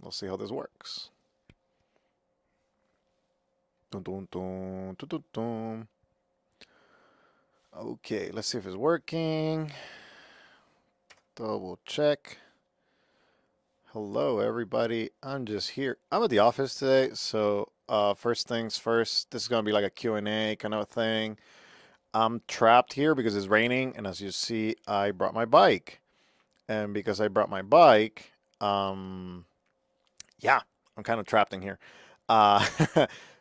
We'll see how this works. Dun, dun, dun, dun, dun, dun. Okay, let's see if it's working. Double check. Hello, everybody. I'm just here. I'm at the office today, so first things first, this is gonna be like a Q&A kind of thing. I'm trapped here because it's raining, and as you see, I brought my bike. And because I brought my bike, yeah, I'm kind of trapped in here. Uh,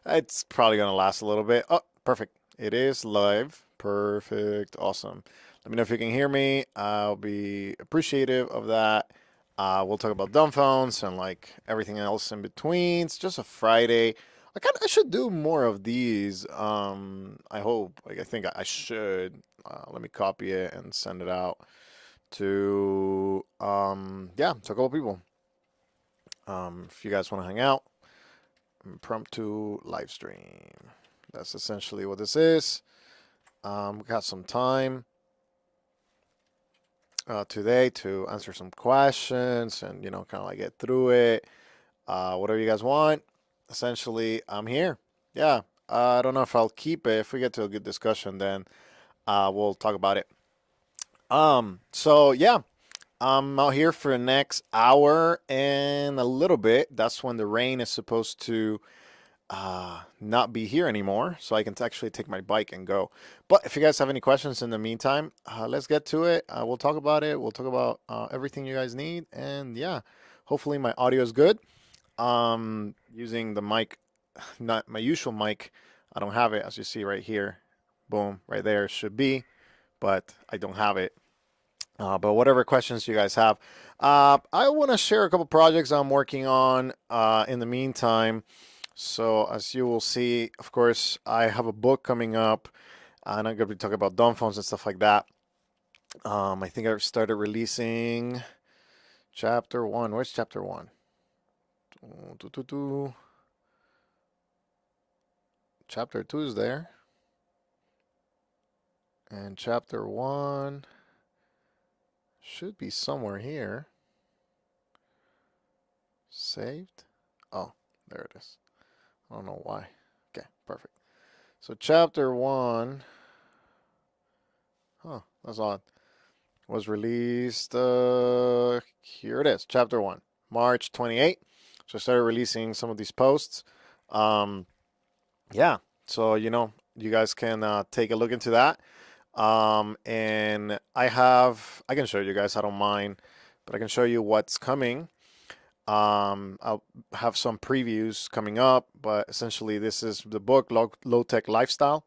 it's probably gonna last a little bit. Oh, perfect. It is live. Perfect. Awesome. Let me know if you can hear me. I'll be appreciative of that. We'll talk about dumb phones and like everything else in between. It's just a Friday. I should do more of these. I hope. Like I think I should. Let me copy it and send it out to yeah, to a couple people. If you guys want to hang out, impromptu live stream. That's essentially what this is. We got some time today to answer some questions and kind of like get through it. Whatever you guys want. Essentially, I'm here. Yeah. I don't know if I'll keep it. If we get to a good discussion, then we'll talk about it. So yeah, I'm out here for the next hour and a little bit. That's when the rain is supposed to not be here anymore, so I can actually take my bike and go. But if you guys have any questions in the meantime, let's get to it. We'll talk about it. We'll talk about everything you guys need, and yeah, hopefully my audio is good. Using the mic, not my usual mic. I don't have it, as you see right here. Boom, right there should be, but I don't have it. But whatever questions you guys have, I want to share a couple projects I'm working on in the meantime. So as you will see, of course, I have a book coming up, and I'm going to be talking about dumb phones and stuff like that. I think I started releasing chapter 1. Where's chapter 1? Chapter 2 is there. And chapter 1 should be somewhere here. Saved? Oh, there it is. I don't know why. Okay, perfect. So chapter 1, huh, that's odd, was released, here it is, chapter 1, March 28th. So I started releasing some of these posts. Yeah, so you guys can take a look into that. And I can show you guys, I don't mind, but I can show you what's coming. I'll have some previews coming up, but essentially this is the book, Low Tech Lifestyle.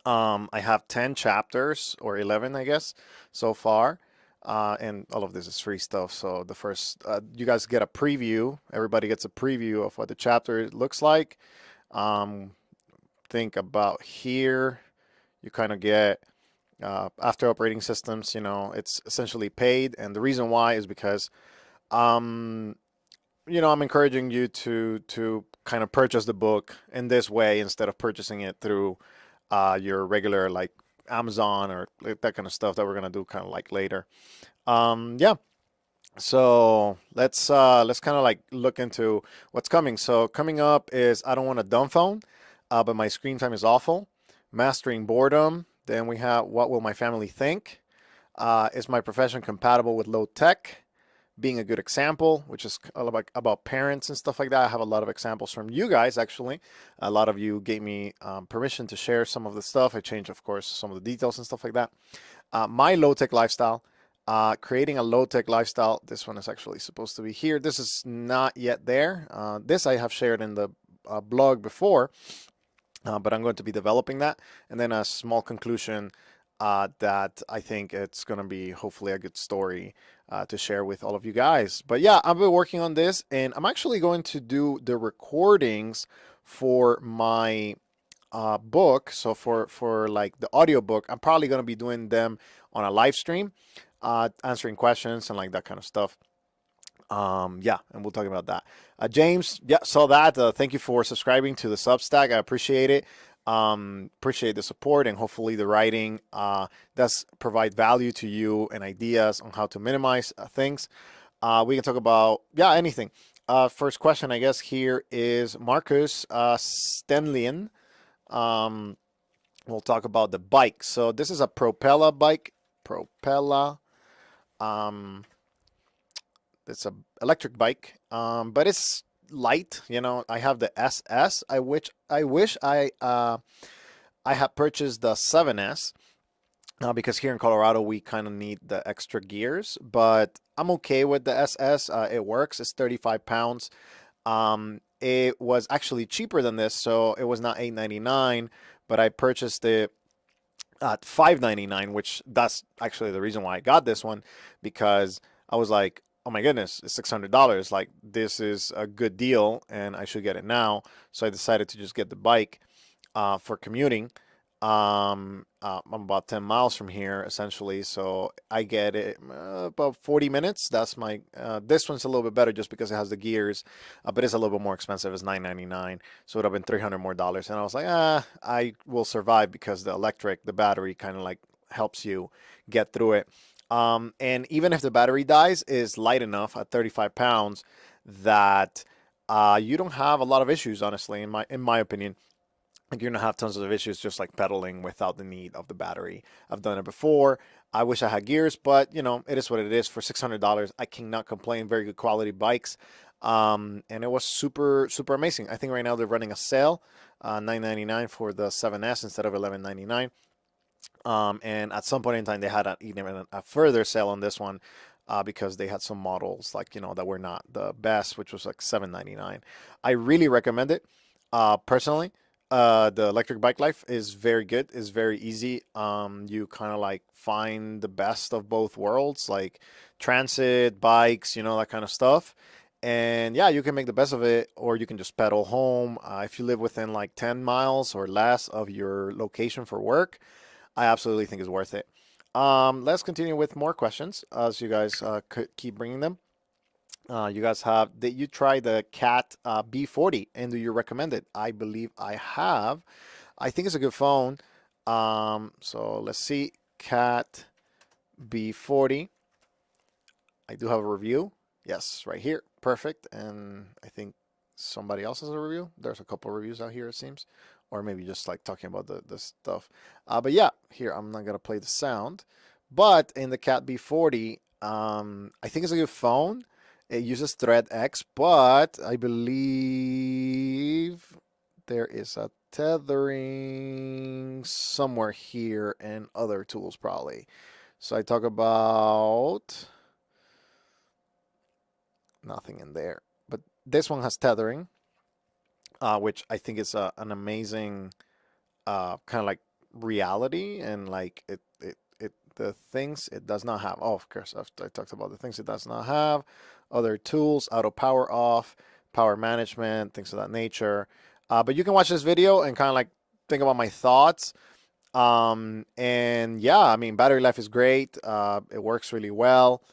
I have 10 chapters, or 11, I guess, so far. And all of this is free stuff. So the first, you guys get a preview. Everybody gets a preview of what the chapter looks like. Think about here. You kind of get, after operating systems, it's essentially paid. And the reason why is because, I'm encouraging you to kind of purchase the book in this way instead of purchasing it through your regular like Amazon or that kind of stuff that we're gonna do kind of like later. Yeah. So let's kind of like look into what's coming. So coming up is I don't want a dumb phone, but my screen time is awful. Mastering boredom. Then we have what will my family think? Is my profession compatible with low tech? Being a good example, which is all about parents and stuff like that. I have a lot of examples from you guys, actually. A lot of you gave me permission to share some of the stuff. I changed, of course, some of the details and stuff like that. My low-tech lifestyle, creating a low-tech lifestyle. This one is actually supposed to be here. This is not yet there. This I have shared in the blog before, but I'm going to be developing that. And then a small conclusion that I think it's going to be hopefully a good story to share with all of you guys. But yeah, I've been working on this, and I'm actually going to do the recordings for my book. So for like the audio book, I'm probably going to be doing them on a live stream, answering questions and like that kind of stuff. Yeah, and we'll talk about that. James, yeah, saw that. Thank you for subscribing to the Substack. I appreciate it. Appreciate the support, and hopefully the writing does provide value to you and ideas on how to minimize things. We can talk about, yeah, anything. First question, I guess, here is Marcus Stenlian. Um, we'll talk about the bike. So this is a Propella bike. Propella. Um, it's a electric bike, but it's light. You know, I have the SS. I had purchased the 7S. Because here in Colorado we kind of need the extra gears, but I'm okay with the SS. It works. It's 35 pounds. It was actually cheaper than this, so it was not 8.99, but I purchased it at 5.99, which that's actually the reason why I got this one, because I was like, oh my goodness, it's $600. Like, this is a good deal and I should get it now. So I decided to just get the bike for commuting. I'm about 10 miles from here essentially, so I get it about 40 minutes. That's my this one's a little bit better just because it has the gears, but it's a little bit more expensive. It's 9.99, so it would have been $300 more. And I was like, I will survive because the battery kind of like helps you get through it. And even if the battery dies, is light enough at 35 pounds that you don't have a lot of issues, honestly, in my opinion. Like, you're gonna have tons of issues just like pedaling without the need of the battery. I've done it before. I wish I had gears, but you know, it is what it is. For $600, I cannot complain. Very good quality bikes. And it was super, super amazing. I think right now they're running a sale, $9.99 for the 7S instead of $11.99. And at some point in time, they had even a further sale on this one because they had some models like, you know, that were not the best, which was like $7.99. I really recommend it personally. The electric bike life is very good. It's very easy. You kind of like find the best of both worlds, like transit, bikes, you know, that kind of stuff. And yeah, you can make the best of it, or you can just pedal home. If you live within like 10 miles or less of your location for work, I absolutely think it's worth it. Let's continue with more questions as you guys could keep bringing them. You guys have, did you try the Cat B40 and do you recommend it? I believe I have. I think it's a good phone. So let's see. Cat B40. I do have a review. Yes, right here. Perfect. And I think somebody else has a review. There's a couple of reviews out here, it seems. Or maybe just like talking about the stuff. But yeah, here, I'm not going to play the sound. But in the Cat B40, I think it's a good phone. It uses Thread X, but I believe there is a tethering somewhere here and other tools probably. So I talk about nothing in there. But this one has tethering, which I think is an amazing kind of like reality, and like the things it does not have. Oh, of course, I talked about the things it does not have. Other tools, auto power off, power management, things of that nature. But you can watch this video and kind of like think about my thoughts. And yeah, I mean, battery life is great. It works really well.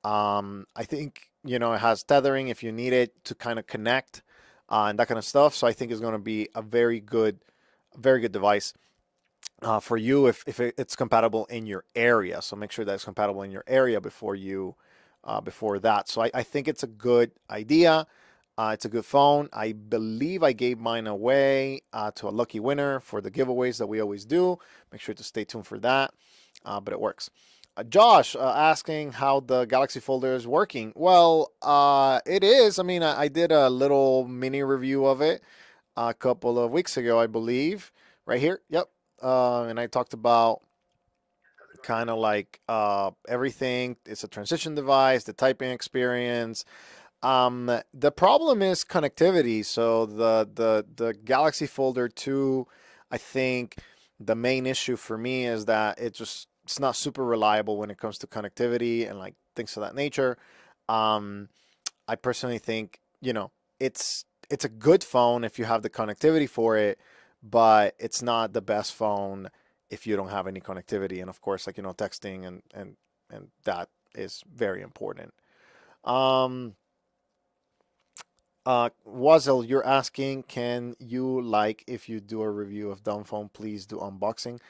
I think, you know, it has tethering if you need it to kind of connect and that kind of stuff. So I think it's going to be a very good device for you if it's compatible in your area. So make sure that it's compatible in your area before that. So I think it's a good idea. It's a good phone. I believe I gave mine away to a lucky winner for the giveaways that we always do. Make sure to stay tuned for that. But it works. Josh asking how the Galaxy Folder is working. Well, it is. I mean, I did a little mini review of it a couple of weeks ago, I believe. Right here. Yep. And I talked about kind of like everything. It's a transition device, the typing experience. The problem is connectivity. So the Galaxy Folder 2, I think the main issue for me is that it's not super reliable when it comes to connectivity and like things of that nature. Um, I personally think, you know, it's a good phone if you have the connectivity for it, but it's not the best phone if you don't have any connectivity. And of course, like, you know, texting and that is very important. Um, Wazel, you're asking, can you, like, if you do a review of dumb phone, please do unboxing?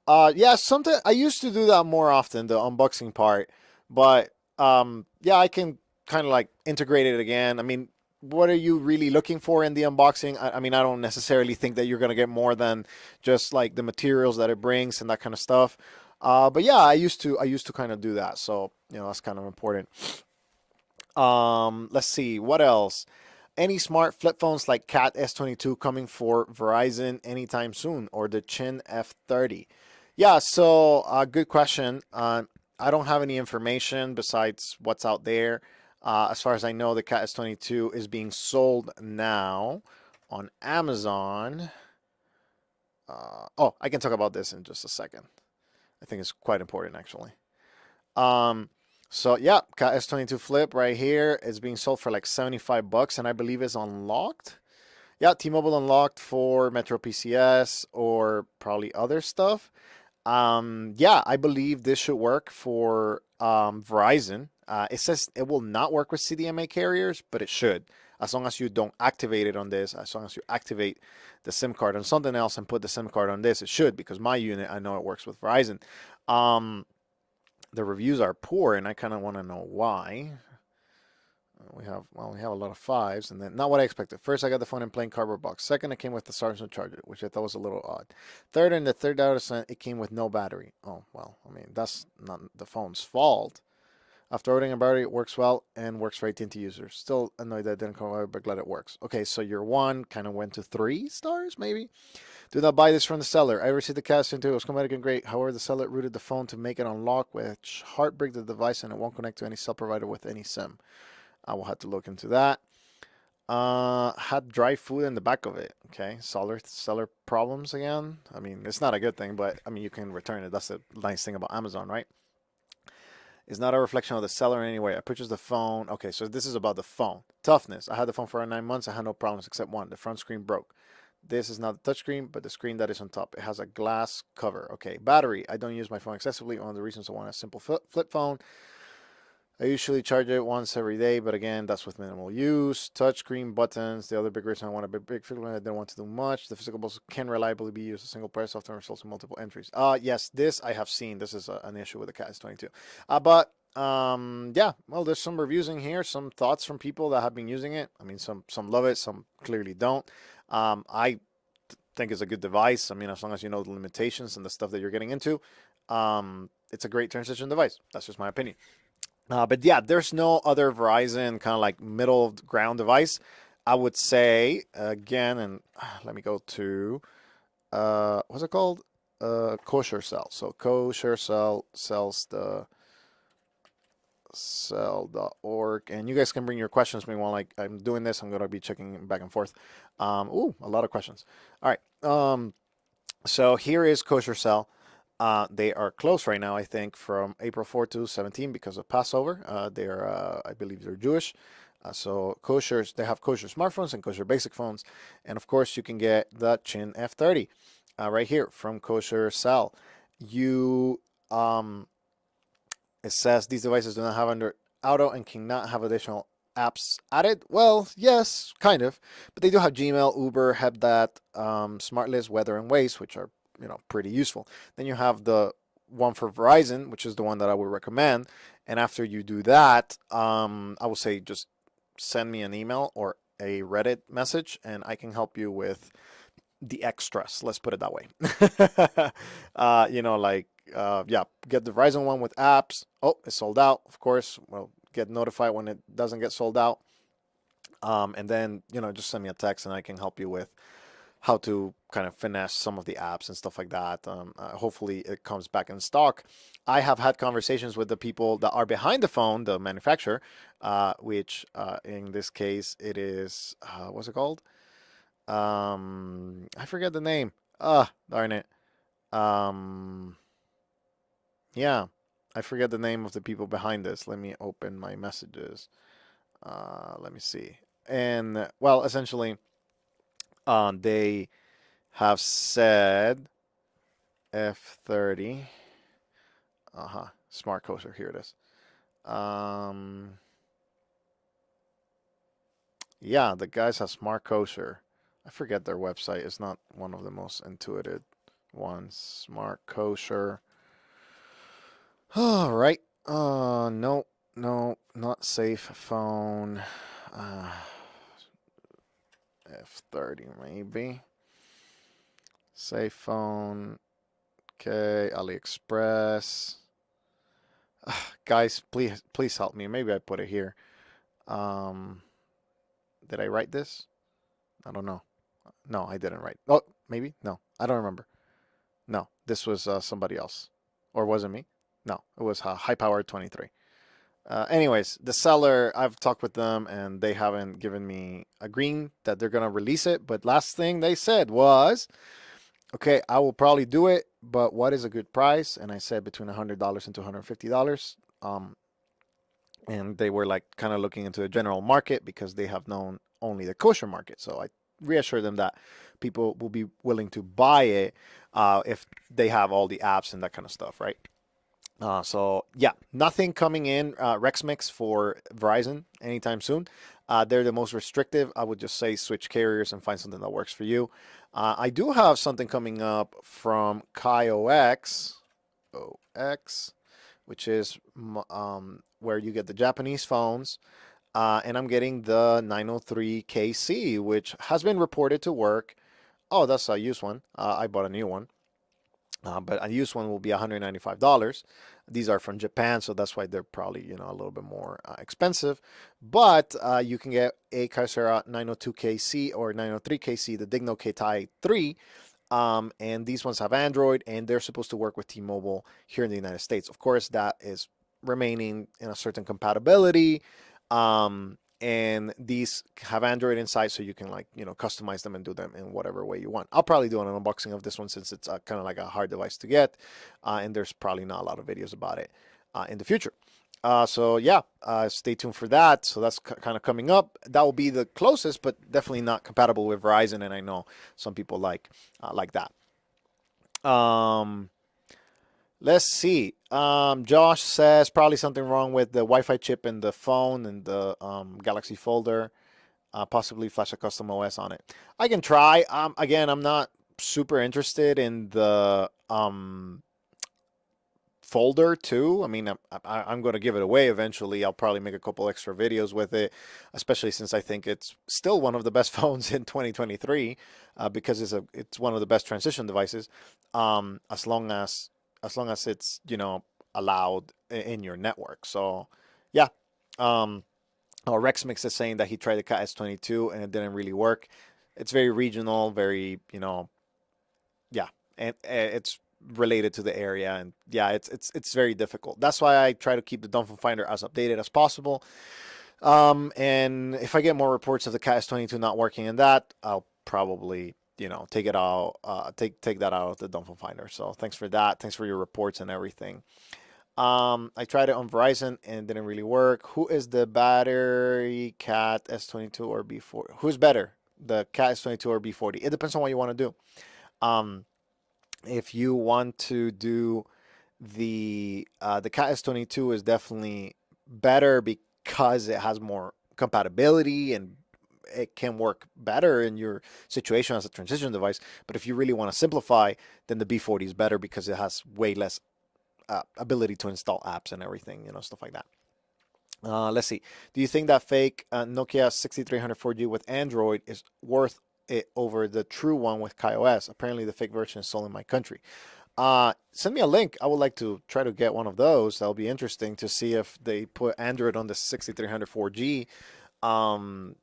Yeah, sometimes I used to do that more often, the unboxing part, but yeah, I can kind of like integrate it again. I mean, what are you really looking for in the unboxing? I mean, I don't necessarily think that you're gonna get more than just like the materials that it brings and that kind of stuff. But yeah, I used to kind of do that, so that's kind of important. Let's see what else. Any smart flip phones like Cat S22 coming for Verizon anytime soon, or the Chin F30? Yeah, so good question. I don't have any information besides what's out there. As far as I know, the Cat S22 is being sold now on Amazon. Oh, I can talk about this in just a second. I think it's quite important actually. Um, so yeah, Cat S22 Flip right here is being sold for like 75 bucks, and I believe it's unlocked. Yeah, T-Mobile unlocked for Metro PCS or probably other stuff. Yeah, I believe this should work for Verizon. It says it will not work with CDMA carriers, but it should. As long as you don't activate it on this, as long as you activate the SIM card on something else and put the SIM card on this, it should, because my unit, I know it works with Verizon. Um, the reviews are poor, and I kind of want to know why. We have a lot of fives, and then not what I expected. First, I got the phone in plain cardboard box. Second, it came with the Samsung charger, which I thought was a little odd. Third, in the third out of it came with no battery. Oh well, I mean that's not the phone's fault. After ordering a battery, it works well and works for AT&T users. Still annoyed that it didn't come out, but glad it works. Okay, so your one kind of went to 3 stars, maybe. Do not buy this from the seller. I received the cast into it. It was comedic and great. However, the seller routed the phone to make it unlock, which heartbreak the device, and it won't connect to any cell provider with any SIM. I will have to look into that. Had dry food in the back of it. Okay, seller problems again. I mean, it's not a good thing, but I mean, you can return it. That's the nice thing about Amazon, right? It's not a reflection of the seller in any way. I purchased the phone. Okay, so this is about the phone. Toughness. I had the phone for 9 months. I had no problems except one. The front screen broke. This is not the touchscreen, but the screen that is on top. It has a glass cover. Okay, battery. I don't use my phone excessively. One of the reasons I want a simple flip phone. I usually charge it once every day, but again, that's with minimal use. Touchscreen buttons. The other big reason I want a big physical one, I don't want to do much. The physical buttons can reliably be used. A single press often results in multiple entries. Yes, this I have seen. This is an issue with the Cat S22. Yeah, well, there's some reviews in here, some thoughts from people that have been using it. I mean, some love it, some clearly don't. I think it's a good device. I mean, as long as you know the limitations and the stuff that you're getting into, it's a great transition device. That's just my opinion. But yeah, there's no other Verizon kind of like middle ground device. I would say again, and let me go to what's it called? Kosher Cell. So Kosher Cell sells the cell.org, and you guys can bring your questions. Meanwhile, like I'm doing this, I'm gonna be checking back and forth. A lot of questions. All right. So here is Kosher Cell. They are closed right now, I think, from April 4 to 17 because of Passover. I believe they're Jewish. So koshers, they have kosher smartphones and kosher basic phones. And of course, you can get the Chin F30 right here from Kosher Cell. You, it says these devices do not have Android Auto and cannot have additional apps added. Well, yes, kind of, but they do have Gmail, Uber, HelpDat, SmartList, Weather, and Waze, which are pretty useful. Then you have the one for Verizon, which is the one that I would recommend. And after you do that, I would say just send me an email or a Reddit message, and I can help you with the extras. Let's put it that way. Yeah, get the Verizon one with apps. Oh, it's sold out. Of course, well, get notified when it doesn't get sold out. And then, just send me a text and I can help you with how to kind of finesse some of the apps and stuff like that. Hopefully it comes back in stock. I have had conversations with the people that are behind the phone, the manufacturer, which in this case it is, what's it called? I forget the name. Darn it. Um, yeah, I forget the name of the people behind this. Let me open my messages. Let me see. And well, essentially, they have said F30. Smart Kosher. Here it is. Yeah, the guys have Smart Kosher. I forget their website. It's not one of the most intuitive ones. Smart Kosher. All right. No, not safe phone. F30 maybe. Safe phone. Okay, AliExpress. Guys, please help me. Maybe I put it here. Um, did I write this? I don't know. No, I didn't write. Oh, maybe? No, I don't remember. No, this was somebody else. Or was it me? No, it was High Power 23. Anyways, the seller, I've talked with them and they haven't given me a green that they're going to release it. But last thing they said was, okay, I will probably do it, but what is a good price? And I said between $100 and $250. And they were like kind of looking into the general market because they have known only the kosher market. So I reassured them that people will be willing to buy it if they have all the apps and that kind of stuff, right? So yeah, nothing coming in RexMix for Verizon anytime soon. They're the most restrictive. I would just say switch carriers and find something that works for you. I do have something coming up from KaiOX, which is where you get the Japanese phones. And I'm getting the 903KC, which has been reported to work. Oh, that's a used one. I bought a new one. But a used one will be $195. These are from Japan, so that's why they're probably a little bit more expensive. But you can get a Kyocera 902KC or 903KC, the Digno K-Tai 3. And these ones have Android, and they're supposed to work with T-Mobile here in the United States. Of course, that is remaining in a certain compatibility. And these have Android inside, so you can customize them and do them in whatever way you want. I'll probably do an unboxing of this one since it's kind of like a hard device to get, and there's probably not a lot of videos about it in the future. So yeah, stay tuned for that. So that's kind of coming up. That will be the closest, but definitely not compatible with Verizon, and I know some people like that. Let's see. Josh says probably something wrong with the Wi-Fi chip in the phone and the Galaxy folder. Possibly flash a custom OS on it. I can try. Again, I'm not super interested in the folder too. I mean, I'm going to give it away eventually. I'll probably make a couple extra videos with it, especially since I think it's still one of the best phones in 2023 because it's one of the best transition devices. As long as it's allowed in your network. So yeah. RexMix is saying that he tried the Cat S22 and it didn't really work. It's very regional, very yeah, and it's related to the area, and yeah, it's very difficult. That's why I try to keep the Dumbphone Finder as updated as possible. And if I get more reports of the Cat S22 not working in that, I'll probably take it out, take that out of the Dumbphone Finder. So thanks for that. Thanks for your reports and everything. I tried it on Verizon and it didn't really work. Who is the battery, Cat S22 or B40? Who's better, the Cat S22 or B40? It depends on what you want to do. If you want to do the Cat S22 is definitely better because it has more compatibility and it can work better in your situation as a transition device. But if you really want to simplify, then the B40 is better because it has way less ability to install apps and everything, stuff like that. Let's see. Do you think that fake Nokia 6300 4G with Android is worth it over the true one with KaiOS? Apparently, the fake version is sold in my country. Send me a link. I would like to try to get one of those. That'll be interesting to see if they put Android on the 6300 4G.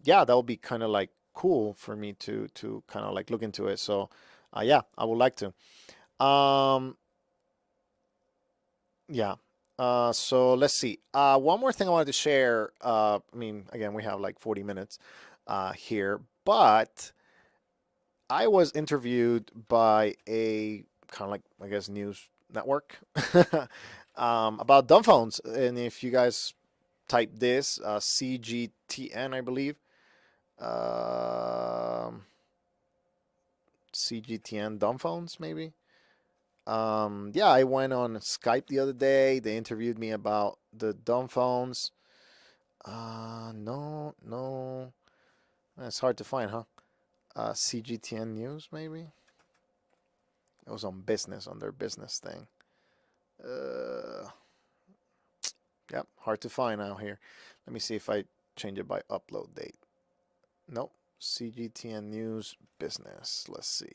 Yeah, that would be kind of like cool for me to kind of like look into it. So, yeah, I would like to. Yeah. So let's see. One more thing I wanted to share. I mean, again, we have like 40 minutes here, but I was interviewed by a kind of like, I guess, news network about dumb phones. And if you guys type this, CGTN, I believe, CGTN dumb phones, maybe. Yeah, I went on Skype the other day. They interviewed me about the dumb phones. No. It's hard to find, huh? CGTN News, maybe? It was on business, on their business thing. Yep, hard to find out here. Let me see if I change it by upload date. Nope, CGTN News Business. Let's see.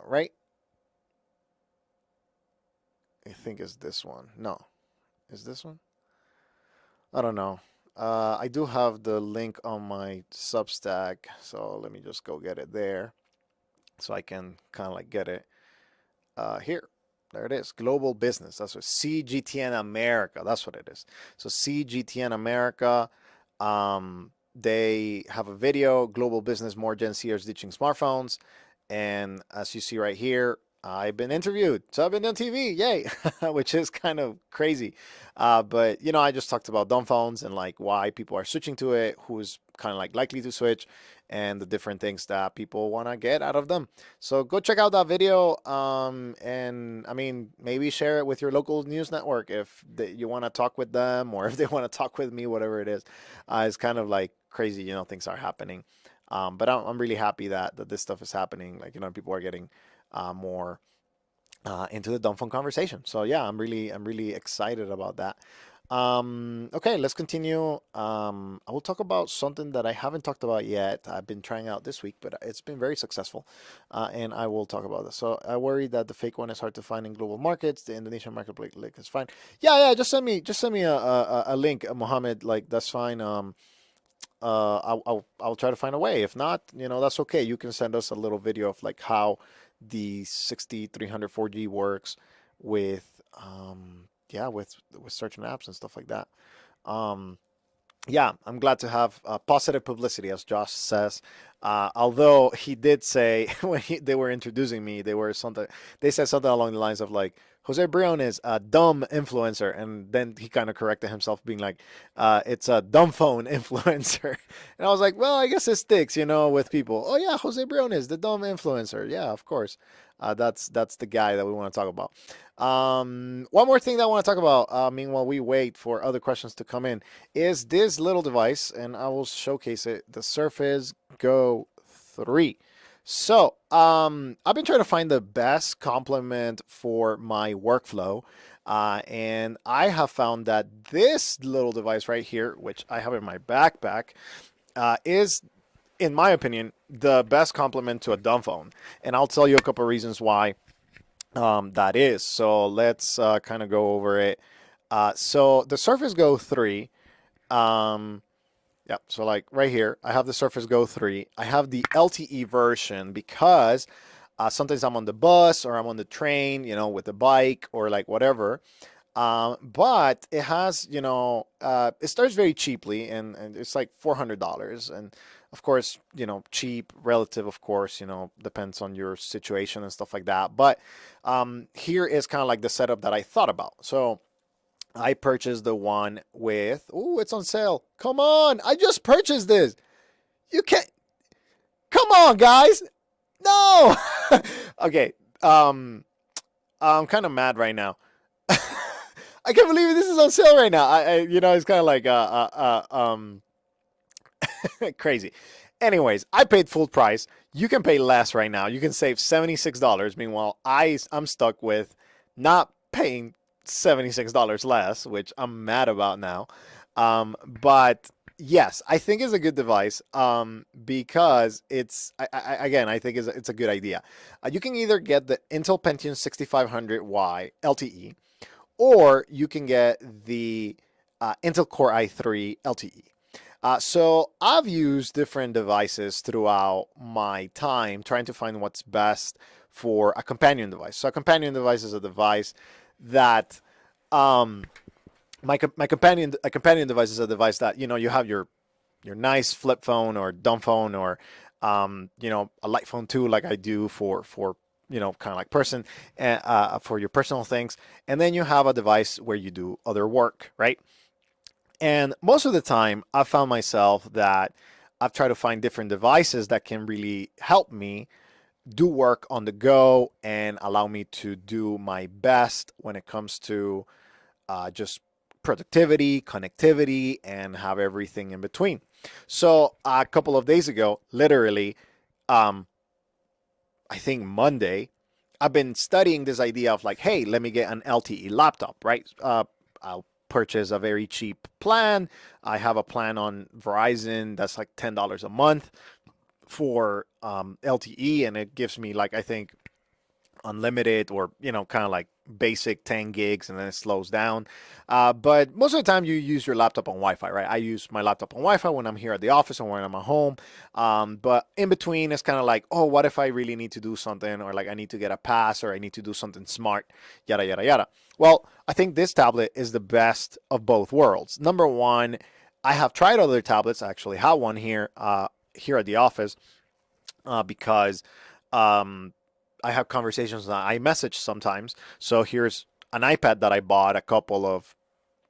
Right? I think it's this one. No. Is this one? I don't know. I do have the link on my Substack, so let me just go get it there so I can kind of like get it here. There it is. Global Business. That's what CGTN America. That's what it is. So CGTN America. They have a video, Global Business, more Gen Zers ditching smartphones. And as you see right here, I've been interviewed. So I've been on TV, yay, which is kind of crazy. But, you know, I just talked about dumb phones and like why people are switching to it, who's kind of like likely to switch, and the different things that people want to get out of them. So go check out that video. And I mean, maybe share it with your local news network if you want to talk with them or if they want to talk with me, whatever it is. It's kind of like crazy, you know, things are happening. But I'm really happy that this stuff is happening. Like, you know, people are getting more into the dumb phone conversation. So yeah, I'm really excited about that. Okay, let's continue. I will talk about something that I haven't talked about yet. I've been trying out this week, but it's been very successful. And I will talk about this. So I worry that the fake one is hard to find in global markets. The Indonesian marketplace link is fine. Yeah, just send me a link, Mohammed. Like that's fine. I'll try to find a way. If not, you know, that's okay. You can send us a little video of like how the 6300 4G works with yeah, with search and apps and stuff like that. Um, yeah, I'm glad to have positive publicity, as Josh says. Although he did say when they were introducing me, they said something along the lines of like Jose Brion is a dumb influencer, and then he kind of corrected himself, being like, "It's a dumb phone influencer," and I was like, "Well, I guess it sticks, you know, with people." Oh yeah, Jose Brion is the dumb influencer. Yeah, of course. That's the guy that we want to talk about. One more thing that I want to talk about, meanwhile we wait for other questions to come in, is this little device, and I will showcase it, the Surface Go 3. So, I've been trying to find the best complement for my workflow, and I have found that this little device right here, which I have in my backpack, is, in my opinion, the best complement to a dumb phone. And I'll tell you a couple of reasons why that is. So let's kind of go over it. So the Surface Go 3, yeah, so like right here, I have the Surface Go 3. I have the LTE version because sometimes I'm on the bus or I'm on the train, you know, with the bike or like whatever. But it has, you know, it starts very cheaply, and it's like $400. And of course, you know, cheap, relative, of course, you know, depends on your situation and stuff like that. But here is kind of like the setup that I thought about. So I purchased the one with, oh, it's on sale. Come on, I just purchased this. You can't, come on, guys. No. Okay. I'm kind of mad right now. I can't believe this is on sale right now. You know, it's kind of like crazy. Anyways, I paid full price. You can pay less right now. You can save $76. Meanwhile, I'm stuck with not paying $76 less, which I'm mad about now. But yes, I think it's a good device because again, I think it's a good idea. You can either get the Intel Pentium 6500Y LTE, or you can get the Intel Core i3 LTE. So I've used different devices throughout my time trying to find what's best for a companion device. So a companion device is a device that my companion device is a device that, you know, you have your nice flip phone or dumb phone or you know, a light phone too, like I do for you know, kind of like person for your personal things, and then you have a device where you do other work, right? And most of the time, I've found myself that I've tried to find different devices that can really help me do work on the go and allow me to do my best when it comes to just productivity, connectivity, and have everything in between. So a couple of days ago, literally, I think Monday, I've been studying this idea of like, hey, let me get an LTE laptop, right? I'll purchase a very cheap plan. I have a plan on Verizon that's like $10 a month for LTE, and it gives me like I think unlimited or kind of like basic 10 gigs, and then it slows down. But most of the time you use your laptop on Wi-Fi, right? I use my laptop on Wi-Fi when I'm here at the office or when I'm at home. But in between, it's kind of like, oh, what if I really need to do something, or like I need to get a pass, or I need to do something smart, yada yada yada. Well, I think this tablet is the best of both worlds. Number one, I have tried other tablets. I actually have one here at the office because um, I have conversations on iMessage sometimes. So here's an iPad that I bought a couple of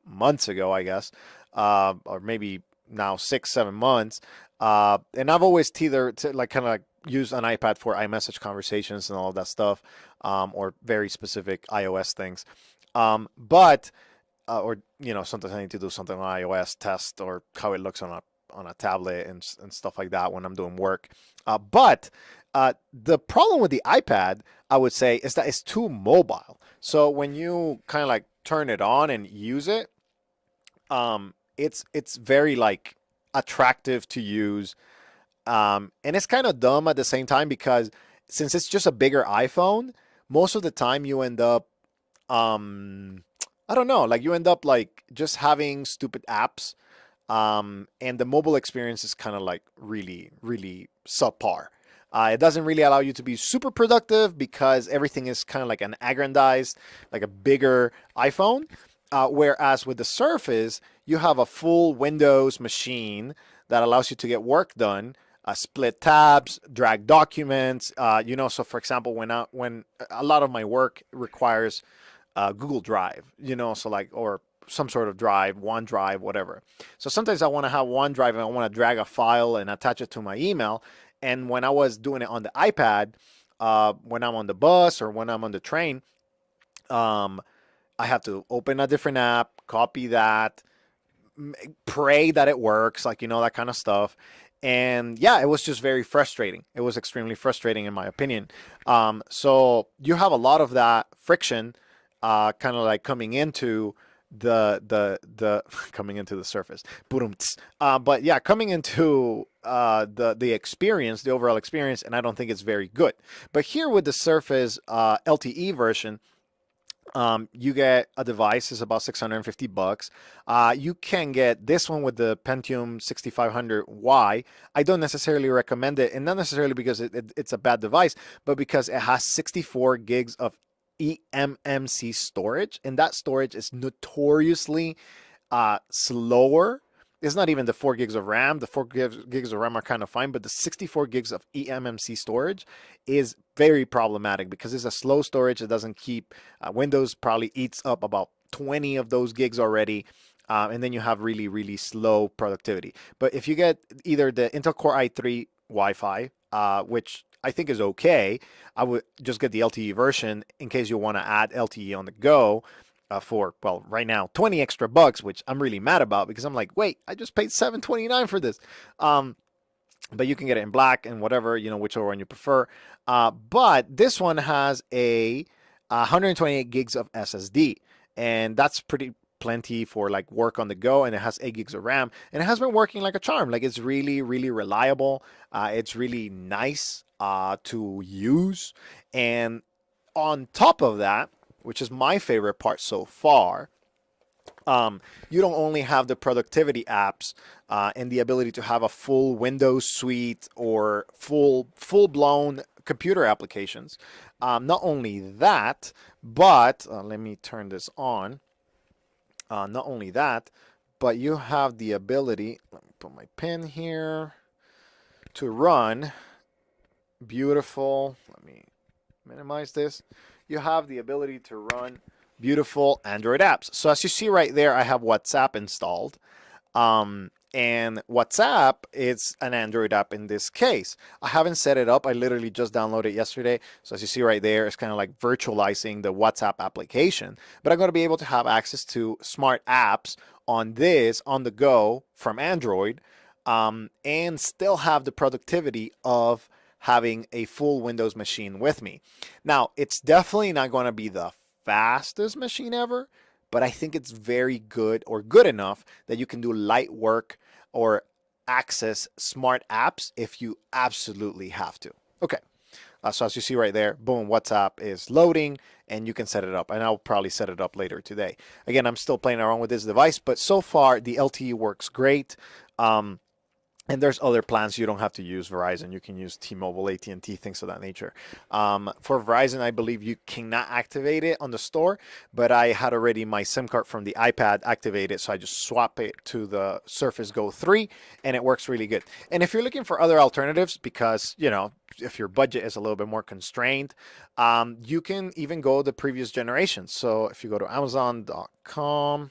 months ago, I guess, or maybe now 6, 7 months. And I've always either like kind of like use an iPad for iMessage conversations and all of that stuff, or very specific iOS things. But or sometimes I need to do something on iOS test or how it looks on a tablet and stuff like that when I'm doing work. But the problem with the iPad, I would say, is that it's too mobile. So when you kind of like turn it on and use it, it's very like attractive to use, and it's kind of dumb at the same time because since it's just a bigger iPhone, most of the time you end up, I don't know, like you end up like just having stupid apps, and the mobile experience is kind of like really, really subpar. It doesn't really allow you to be super productive because everything is kind of like an aggrandized, like a bigger iPhone. Whereas with the Surface, you have a full Windows machine that allows you to get work done, split tabs, drag documents. So for example, when a lot of my work requires Google Drive, so like or some sort of drive, OneDrive, whatever. So sometimes I want to have OneDrive and I want to drag a file and attach it to my email. And when I was doing it on the iPad, when I'm on the bus or when I'm on the train, I have to open a different app, copy that, pray that it works, like, that kind of stuff. And yeah, it was just very frustrating. It was extremely frustrating in my opinion. So you have a lot of that friction, kind of like coming into the coming into the Surface. But yeah, coming into the experience, the overall experience, and I don't think it's very good. But here with the Surface LTE version, you get a device is about $650. You can get this one with the Pentium 6500Y. I don't necessarily recommend it, and not necessarily because it's a bad device, but because it has 64 gigs of eMMC storage, and that storage is notoriously slower. It's not even the 4 gigs of RAM. The 4 gigs of RAM are kind of fine, but the 64 gigs of eMMC storage is very problematic because it's a slow storage. It doesn't keep, Windows probably eats up about 20 of those gigs already. And then you have really, really slow productivity. But if you get either the Intel Core i3 Wi-Fi, which I think is okay, I would just get the LTE version in case you want to add LTE on the go. For, well, right now, 20 extra bucks, which I'm really mad about because I'm like, wait, I just paid $729 for this. But you can get it in black and whatever, whichever one you prefer. But this one has a 128 gigs of SSD, and that's pretty plenty for like work on the go, and it has 8 gigs of RAM, and it has been working like a charm. Like it's really, really reliable. It's really nice to use. And on top of that, which is my favorite part so far, you don't only have the productivity apps and the ability to have a full Windows suite or full-blown computer applications. Not only that, but let me turn this on. Not only that, but you have the ability, let me put my pen here, to run beautiful, let me minimize this. You have the ability to run beautiful Android apps. So as you see right there, I have WhatsApp installed. And WhatsApp is an Android app in this case. I haven't set it up. I literally just downloaded it yesterday. So as you see right there, it's kind of like virtualizing the WhatsApp application. But I'm going to be able to have access to smart apps on this on the go from Android, and still have the productivity of having a full Windows machine with me. Now, it's definitely not going to be the fastest machine ever, but I think it's very good or good enough that you can do light work or access smart apps if you absolutely have to. Okay. So as you see right there, boom, WhatsApp is loading and you can set it up. And I'll probably set it up later today. Again, I'm still playing around with this device, but so far the LTE works great. And there's other plans. You don't have to use Verizon. You can use T-Mobile, AT&T, things of that nature. For Verizon, I believe you cannot activate it on the store, but I had already my SIM card from the iPad activated, so I just swap it to the Surface Go 3, and it works really good. And if you're looking for other alternatives, because, you know, if your budget is a little bit more constrained, you can even go the previous generation. So if you go to Amazon.com,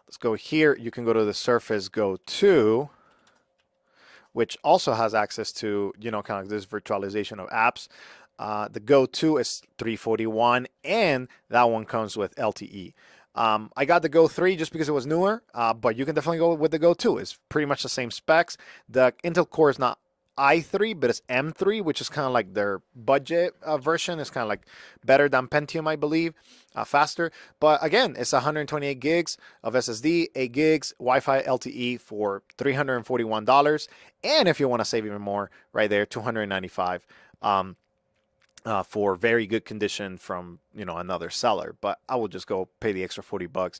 let's go here. You can go to the Surface Go 2, which also has access to, you know, kind of this virtualization of apps. The Go 2 is $341, and that one comes with LTE. I got the Go 3 just because it was newer, but you can definitely go with the Go 2. It's pretty much the same specs. The Intel Core is not i3, but it's M3, which is kind of like their budget version. It's kind of like better than Pentium, I believe, faster. But again, it's 128 gigs of SSD, 8 gigs, Wi-Fi LTE for $341. And if you want to save even more, right there, $295 for very good condition from, you know, another seller. But I will just go pay the extra $40.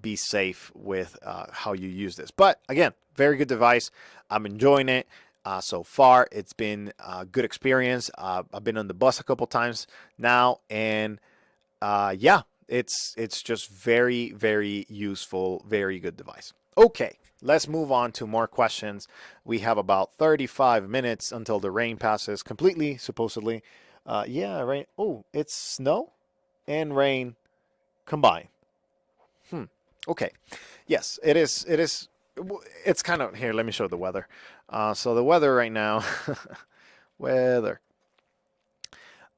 Be safe with how you use this. But again, very good device. I'm enjoying it. So far, it's been a good experience. I've been on the bus a couple times now, and yeah, it's just very, very useful, very good device. Okay, let's move on to more questions. We have about 35 minutes until the rain passes completely, supposedly. Yeah, rain. Oh, it's snow and rain combined. Okay. Yes, it is. It is. It's kind of here. Let me show the weather. So the weather right now, weather.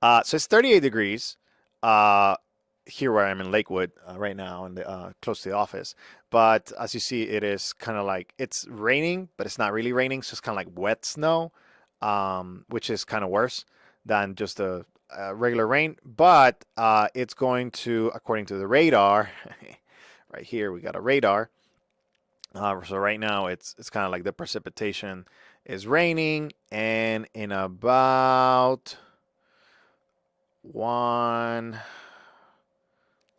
So it's 38 degrees here where I'm in Lakewood right now, and close to the office. But as you see, it is kind of like it's raining, but it's not really raining. So it's kind of like wet snow, which is kind of worse than just a regular rain. But it's going to, according to the radar, right here we got a radar. So right now it's kind of like the precipitation is raining, and in about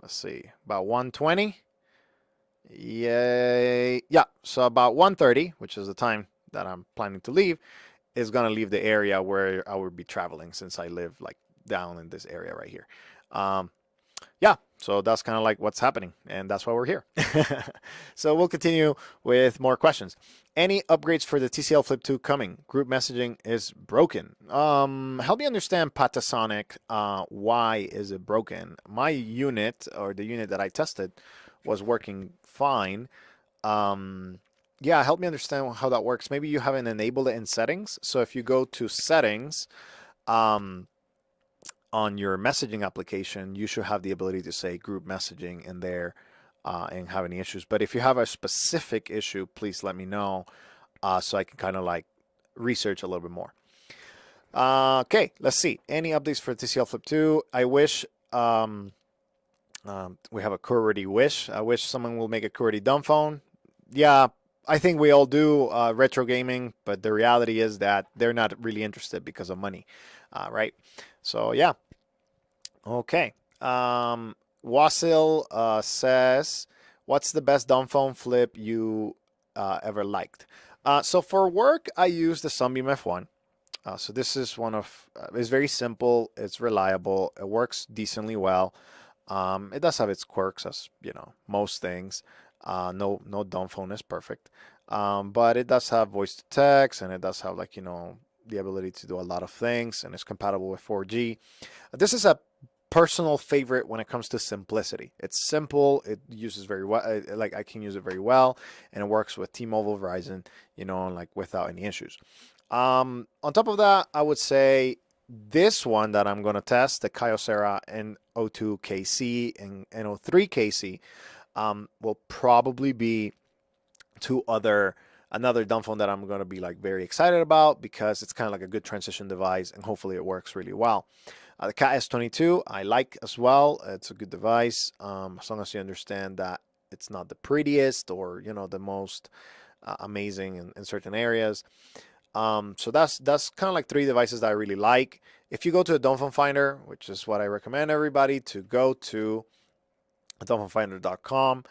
let's see, about 1:20. Yay. Yeah, so about 1:30, which is the time that I'm planning to leave, is gonna leave the area where I will be traveling, since I live like down in this area right here. Yeah, so that's kind of like what's happening, and that's why we're here. So we'll continue with more questions. Any upgrades for the TCL Flip 2 coming? Group messaging is broken. Help me understand, Patasonic. Why is it broken? My unit, or the unit that I tested, was working fine. Yeah, help me understand how that works. Maybe you haven't enabled it in settings. So if you go to settings, on your messaging application, you should have the ability to say group messaging in there and have any issues. But if you have a specific issue, please let me know so I can kind of like research a little bit more. Okay, let's see. Any updates for TCL Flip 2? I wish we have a QWERTY wish. I wish someone will make a QWERTY dumb phone. Yeah, I think we all do retro gaming, but the reality is that they're not really interested because of money, right? So yeah. Okay. Wasil says, "What's the best dumb phone flip you ever liked?" So for work, I use the Sunbeam F1. So this is one of it's very simple. It's reliable. It works decently well. It does have its quirks, as you know, most things. No dumb phone is perfect, but it does have voice to text, and it does have, like, you know, the ability to do a lot of things, and it's compatible with 4G. This is a personal favorite when it comes to simplicity. It's simple. It uses very well. Like, I can use it very well, and it works with T-Mobile, Verizon, you know, like without any issues. On top of that, I would say this one that I'm going to test, the Kyocera N02KC and N03KC, will probably be two other another dumb phone that I'm going to be like very excited about because it's kind of like a good transition device and hopefully it works really well. The Cat S22 I like as well. It's a good device, as long as you understand that it's not the prettiest or the most amazing in certain areas. So that's kind of like three devices that I really like. If you go to a dumb phone finder, which is what I recommend everybody to go to, dumbphonefinder.com.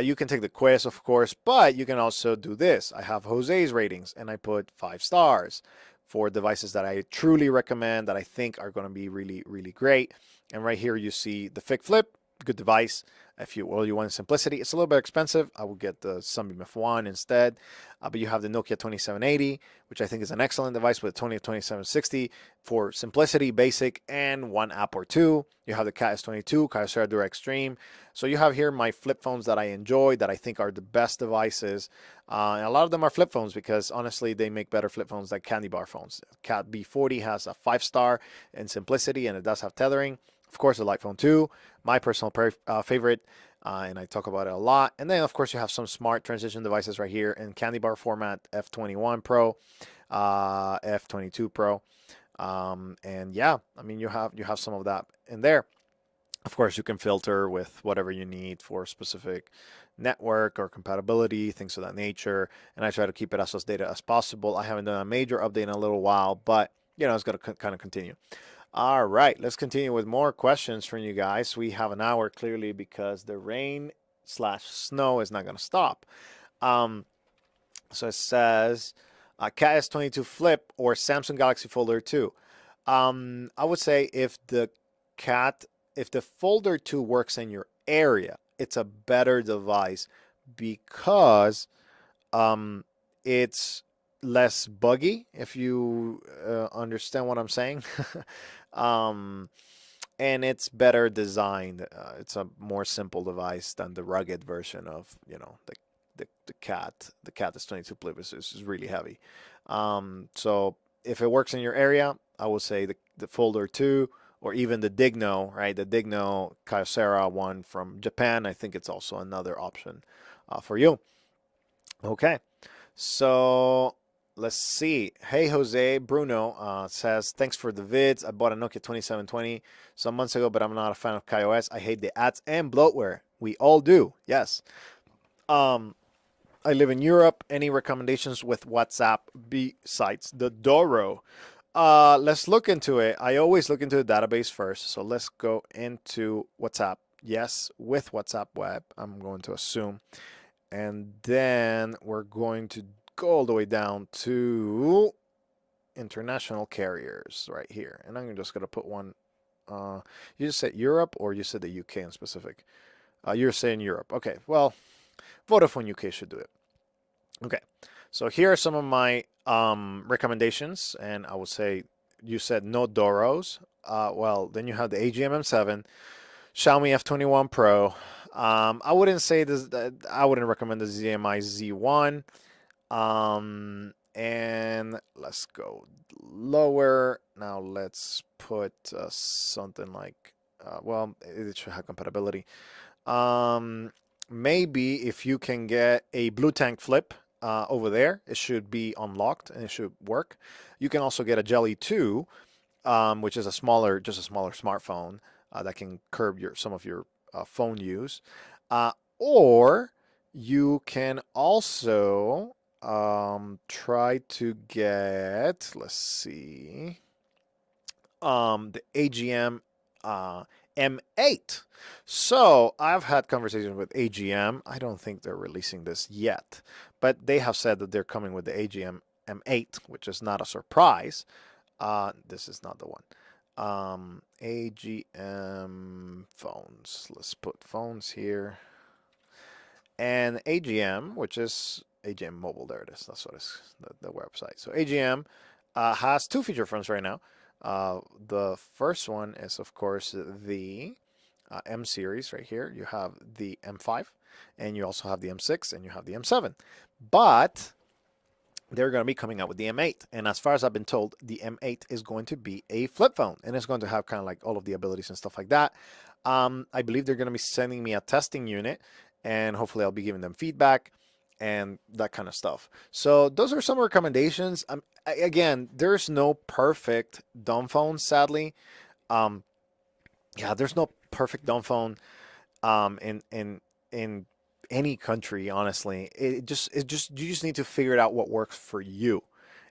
You can take the quiz, of course, but you can also do this. I have Jose's ratings, and I put 5 stars for devices that I truly recommend that I think are going to be really, really great. And right here, you see the Fig Flip, good device. If you want simplicity, it's a little bit expensive. I will get the Sunbeam F1 instead. But you have the Nokia 2780, which I think is an excellent device with 2760 for simplicity, basic, and one app or two. You have the Cat S22, Kyocera Dura Extreme. So you have here my flip phones that I enjoy, that I think are the best devices. And a lot of them are flip phones because honestly, they make better flip phones than candy bar phones. Cat B40 has a 5-star in simplicity, and it does have tethering. Of course, the Light Phone 2, my personal favorite, and I talk about it a lot. And then, of course, you have some smart transition devices right here in candy bar format, F21 Pro, F22 Pro. And yeah, I mean, you have some of that in there. Of course, you can filter with whatever you need for a specific network or compatibility, things of that nature. And I try to keep it as data as possible. I haven't done a major update in a little while, but it's going to kind of continue. All right, let's continue with more questions from you guys. We have an hour clearly because the rain/snow is not going to stop. So it says Cat S22 Flip or Samsung Galaxy Folder 2. I would say if the Folder 2 works in your area, it's a better device because it's less buggy, if you understand what I'm saying. um, and it's better designed. It's a more simple device than the rugged version of the Cat. The Cat S22 Flip is really heavy. So if it works in your area, I would say the Folder 2 or even the Digno, right? The Digno Kyocera one from Japan. I think it's also another option for you. Okay, so let's see. Hey, Jose. Bruno says, thanks for the vids. I bought a Nokia 2720 some months ago, but I'm not a fan of KaiOS. I hate the ads and bloatware. We all do. Yes. I live in Europe. Any recommendations with WhatsApp besides the Doro? Let's look into it. I always look into the database first. So let's go into WhatsApp. Yes, with WhatsApp web, I'm going to assume. And then we're going to go all the way down to international carriers right here. And I'm just going to put one. You just said Europe or you said the UK in specific? You're saying Europe. Okay, well, Vodafone UK should do it. Okay, so here are some of my recommendations. And I would say you said no Doros. Well, then you have the AGM M7, Xiaomi F21 Pro. I wouldn't say this. I wouldn't recommend the ZMI Z1. And let's go lower. Now let's put something like, well, it should have compatibility. Maybe if you can get a Blue Tank Flip over there, it should be unlocked and it should work. You can also get a Jelly 2, which is just a smaller smartphone that can curb some of your phone use. Or you can also try to get, let's see, the AGM M8. So I've had conversations with AGM. I don't think they're releasing this yet, but they have said that they're coming with the AGM M8, which is not a surprise. This is not the one. AGM phones. Let's put phones here. And AGM, which is AGM Mobile, there it is. That's what it's the website. So AGM has 2 feature phones right now. The first one is, of course, the M series right here. You have the M5, and you also have the M6, and you have the M7. But they're going to be coming out with the M8. And as far as I've been told, the M8 is going to be a flip phone, and it's going to have kind of like all of the abilities and stuff like that. I believe they're going to be sending me a testing unit, and hopefully I'll be giving them feedback. and that kind of stuff. So those are some recommendations. Again, there's no perfect dumb phone, sadly. Um, yeah, there's no perfect dumb phone in any country, honestly. It just you just need to figure it out what works for you.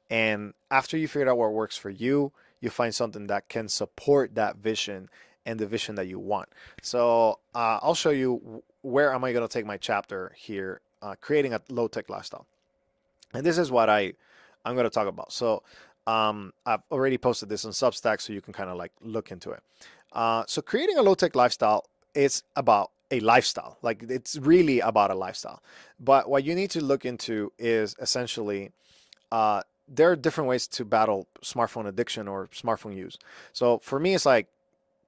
And after you figure out what works for you, you find something that can support that vision and the vision that you want. So I'll show you where am I going to take my chapter here, creating a low tech lifestyle. And this is what I'm going to talk about. So I've already posted this on Substack, so you can kind of like look into it. So creating a low tech lifestyle is about a lifestyle. Like it's really about a lifestyle. But what you need to look into is essentially there are different ways to battle smartphone addiction or smartphone use. So for me, it's like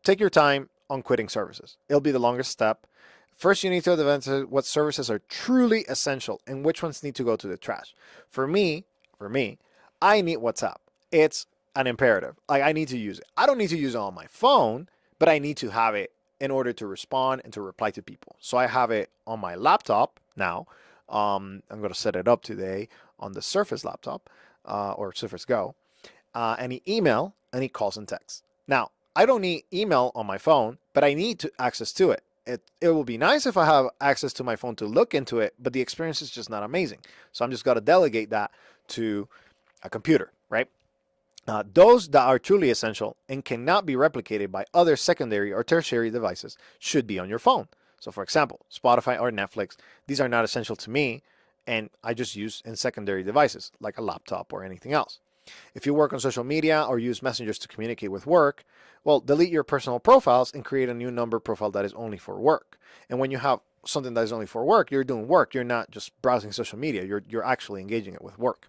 take your time on quitting services. It'll be the longest step. First, you need to identify what services are truly essential and which ones need to go to the trash. For me, I need WhatsApp. It's an imperative. Like I need to use it. I don't need to use it on my phone, but I need to have it in order to respond and to reply to people. So I have it on my laptop now. I'm going to set it up today on the Surface laptop or Surface Go. Any email, any calls and texts. Now, I don't need email on my phone, but I need access to it. It will be nice if I have access to my phone to look into it, but the experience is just not amazing. So I'm just going to delegate that to a computer, right? Those that are truly essential and cannot be replicated by other secondary or tertiary devices should be on your phone. So for example, Spotify or Netflix, these are not essential to me, and I just use in secondary devices like a laptop or anything else. If you work on social media or use messengers to communicate with work, well, delete your personal profiles and create a new number profile that is only for work. And when you have something that is only for work, you're doing work. You're not just browsing social media. You're actually engaging it with work.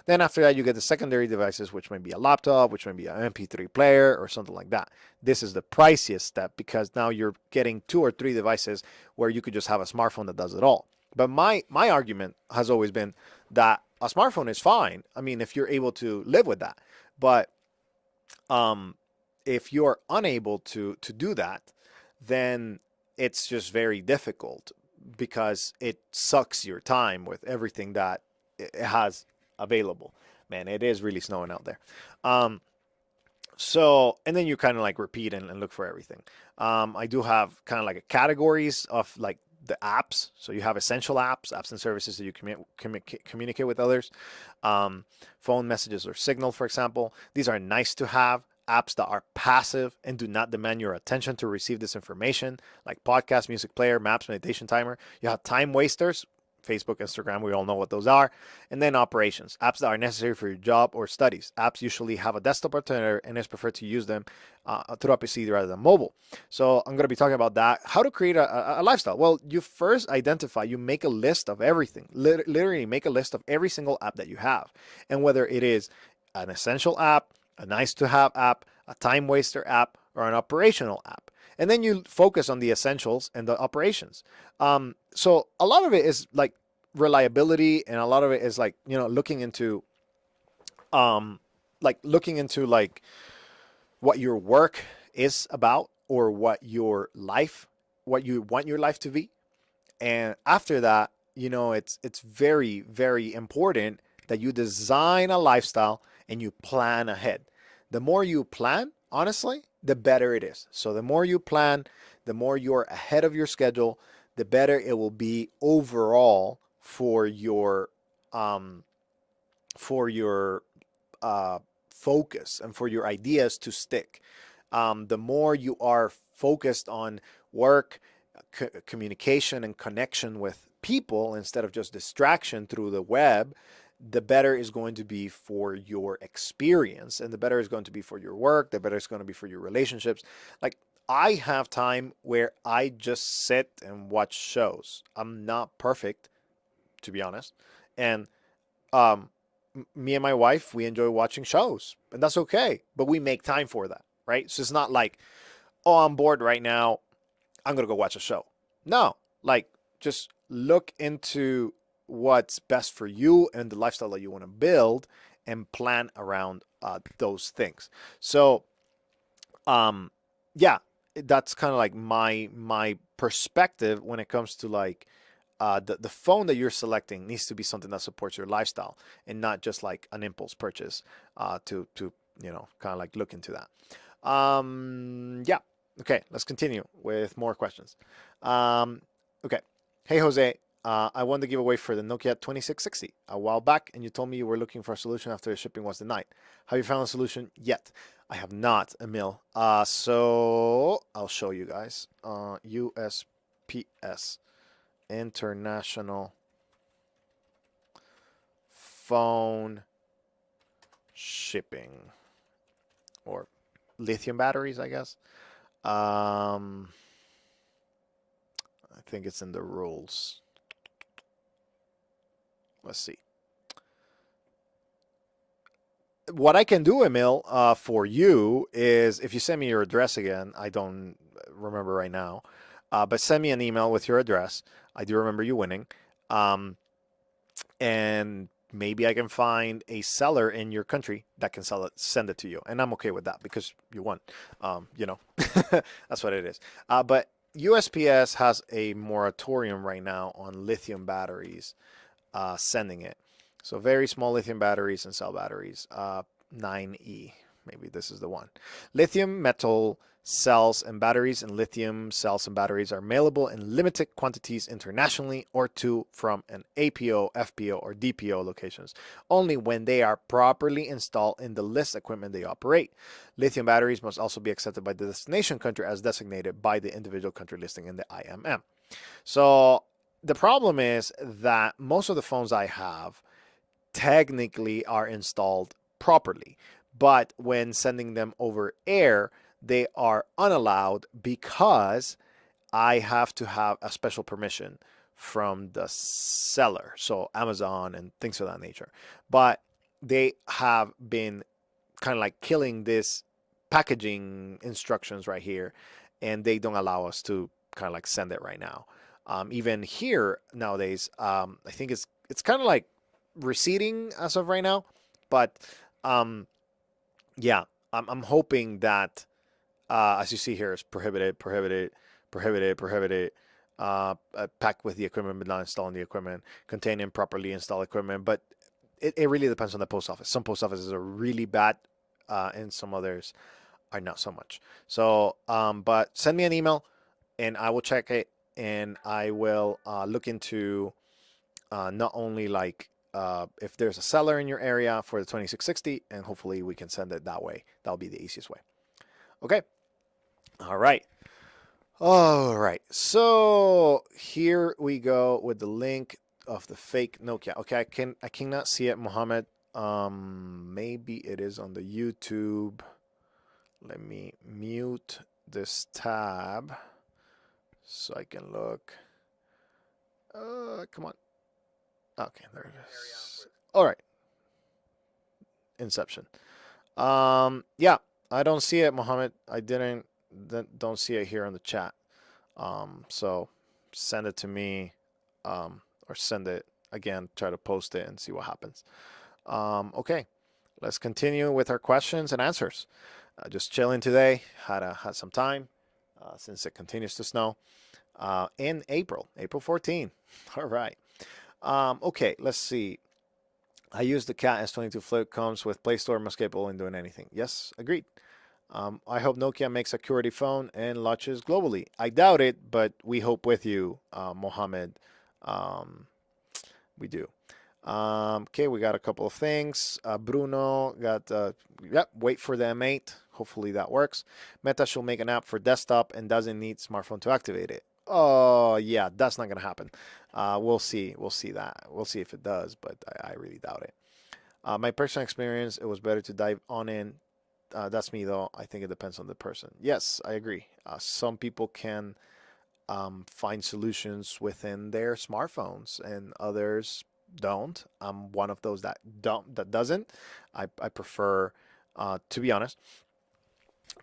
Then after that, you get the secondary devices, which may be a laptop, which may be an MP3 player or something like that. This is the priciest step because now you're getting 2 or 3 devices where you could just have a smartphone that does it all. But my argument has always been that a smartphone is fine. I mean, if you're able to live with that. But if you're unable to do that, then it's just very difficult because it sucks your time with everything that it has available. Man, it is really snowing out there. So, and then you kind of like repeat and look for everything. I do have kind of like a categories of like the apps. So you have essential apps, apps and services that you communicate with others. Phone messages or Signal, for example. These are nice to have apps that are passive and do not demand your attention to receive this information, like podcast, music player, maps, meditation timer. You have time wasters, Facebook, Instagram, we all know what those are. And then operations, apps that are necessary for your job or studies. Apps usually have a desktop alternative and it's preferred to use them through a PC rather than mobile. So I'm going to be talking about that. How to create a lifestyle. Well, you first identify, you make a list of everything. Literally make a list of every single app that you have. And whether it is an essential app, a nice to have app, a time waster app, or an operational app. And then you focus on the essentials and the operations. So a lot of it is like reliability, and a lot of it is like, you know, looking into like what your work is about, or what you want your life to be. And after that, you know, it's very, very important that you design a lifestyle and you plan ahead. The more you plan, honestly, the better it is. So the more you plan, the more you're ahead of your schedule, the better it will be overall for your focus and for your ideas to stick. The more you are focused on work, communication, and connection with people instead of just distraction through the web, the better is going to be for your experience, and the better is going to be for your work, the better it's going to be for your relationships. Like, I have time where I just sit and watch shows. I'm not perfect, to be honest. And um, me and my wife, we enjoy watching shows, and that's okay. But we make time for that, right? So it's not like, oh, I'm bored right now, I'm going to go watch a show. No, like, just look into what's best for you and the lifestyle that you want to build, and plan around those things. So, yeah, that's kind of like my perspective when it comes to like the phone that you're selecting needs to be something that supports your lifestyle and not just like an impulse purchase to kind of like look into that. Yeah. Okay, let's continue with more questions. Okay. Hey, Jose. I won the giveaway for the Nokia 2660 a while back, and you told me you were looking for a solution after the shipping was denied. Have you found a solution yet? I have not, Emil. So I'll show you guys. USPS, International Phone Shipping, or lithium batteries, I guess. I think it's in the rules. Let's see. What I can do, Emil, for you is if you send me your address again, I don't remember right now, but send me an email with your address. I do remember you winning. And maybe I can find a seller in your country that can send it to you. And I'm okay with that because you won. That's what it is. But USPS has a moratorium right now on lithium batteries sending it. So very small lithium batteries and cell batteries. 9E, maybe this is the one. Lithium metal cells and batteries and lithium cells and batteries are mailable in limited quantities internationally or to from an APO, FPO, or DPO locations only when they are properly installed in the list equipment they operate. Lithium batteries must also be accepted by the destination country as designated by the individual country listing in the IMM. So the problem is that most of the phones I have technically are installed properly, but when sending them over air, they are unallowed because I have to have a special permission from the seller, so Amazon and things of that nature. But they have been kind of like killing this packaging instructions right here, and they don't allow us to kind of like send it right now. Even here nowadays, I think it's kind of like receding as of right now, but yeah, I'm hoping that as you see here, it's prohibited, packed with the equipment but not installing the equipment, contain improperly installed equipment. But it really depends on the post office. Some post offices are really bad, and some others are not so much. So, but send me an email, and I will check it, and I will look into not only like if there's a seller in your area for the 2660, and hopefully we can send it that way. That'll be the easiest way. Okay. All right. All right. So here we go with the link of the fake Nokia. Okay, I cannot see it, Mohammed. Maybe it is on the YouTube. Let me mute this tab so I can look. Come on. Okay, there it is. All right. Inception. Yeah, I don't see it, Mohammed. I don't see it here in the chat. So send it to me, or send it again. Try to post it and see what happens. Okay, let's continue with our questions and answers. Just chilling today. Had some time since it continues to snow in April 14. All right. Okay, let's see. I use the Cat S22 Flip, comes with Play Store, must capable in doing anything. Yes, agreed. I hope Nokia makes a QWERTY phone and launches globally. I doubt it, but we hope with you, Mohammed. We do. Okay, we got a couple of things. Bruno got, wait for the M8. Hopefully that works. Meta should make an app for desktop and doesn't need smartphone to activate it. Oh, yeah, that's not going to happen. We'll see. We'll see that. We'll see if it does, but I really doubt it. My personal experience, it was better to dive on in. That's me, though. I think it depends on the person. Yes, I agree. Some people can find solutions within their smartphones, and others don't. I'm one of those that doesn't. I prefer, to be honest.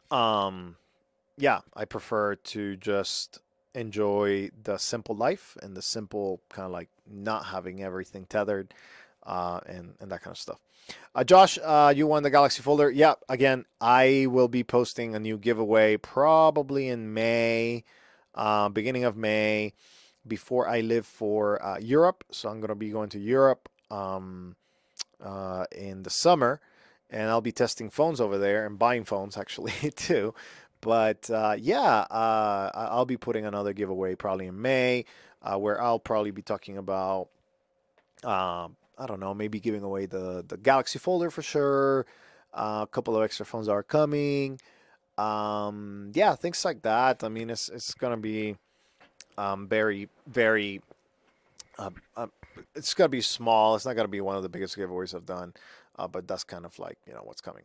Yeah, I prefer to just enjoy the simple life and the simple kind of like not having everything tethered, and that kind of stuff. Josh, you won the Galaxy folder. Yeah, again, I will be posting a new giveaway probably in May, beginning of May. before I leave for Europe. So I'm gonna be going to Europe in the summer, and I'll be testing phones over there and buying phones actually too. But yeah, I'll be putting another giveaway probably in May, where I'll probably be talking about I don't know, maybe giving away the Galaxy folder for sure. A couple of extra phones are coming. Yeah, things like that. I mean, it's gonna be very very. Uh, uh, it's gonna be small. It's not gonna be one of the biggest giveaways I've done, but that's kind of like what's coming.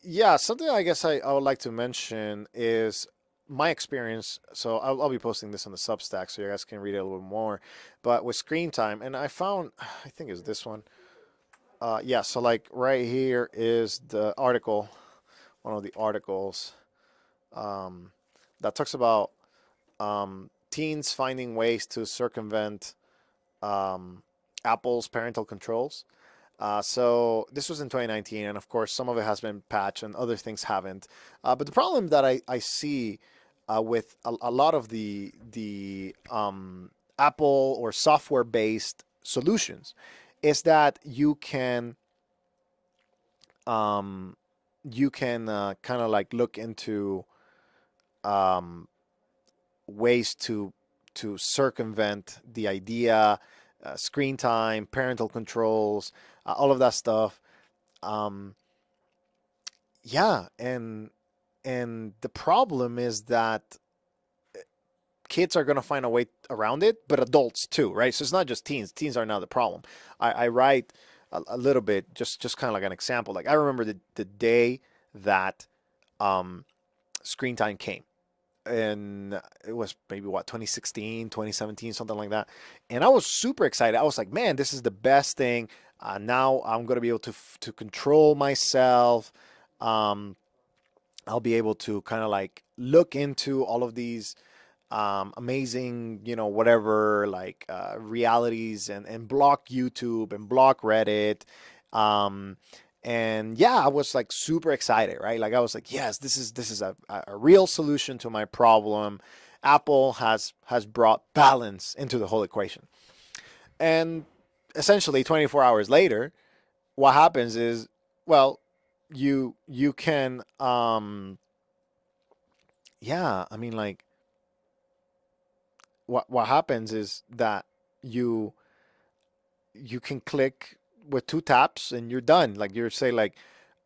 Yeah, something I guess I would like to mention is my experience. So I'll be posting this on the Substack so you guys can read it a little bit more. But with screen time, and I found, I think it's this one. Yeah, so like right here is the article, one of the articles um, that talks about teens finding ways to circumvent um, Apple's parental controls. So this was in 2019, and of course, some of it has been patched and other things haven't. But the problem that I see with a lot of the Apple or software-based solutions is that um, you can kind of like look into um, ways to circumvent the idea, screen time, parental controls, all of that stuff. Um, yeah, and the problem is that kids are gonna find a way around it, but adults too, right? So it's not just teens. Teens are not the problem. I write a little bit, just kind of like an example. Like I remember the day that screen time came, and it was maybe what 2016, 2017, something like that, and I was super excited. I was like, man, this is the best thing. Now I'm going to be able to control myself. um, I'll be able to kind of like look into all of these amazing, whatever, like realities, and block YouTube and block Reddit. Um, and yeah, I was like super excited, right? Like I was like, yes, this is a real solution to my problem. Apple has brought balance into the whole equation. And essentially 24 hours later, what happens is, well, you can yeah, I mean like what happens is that you you can click with two taps and you're done. Like you say like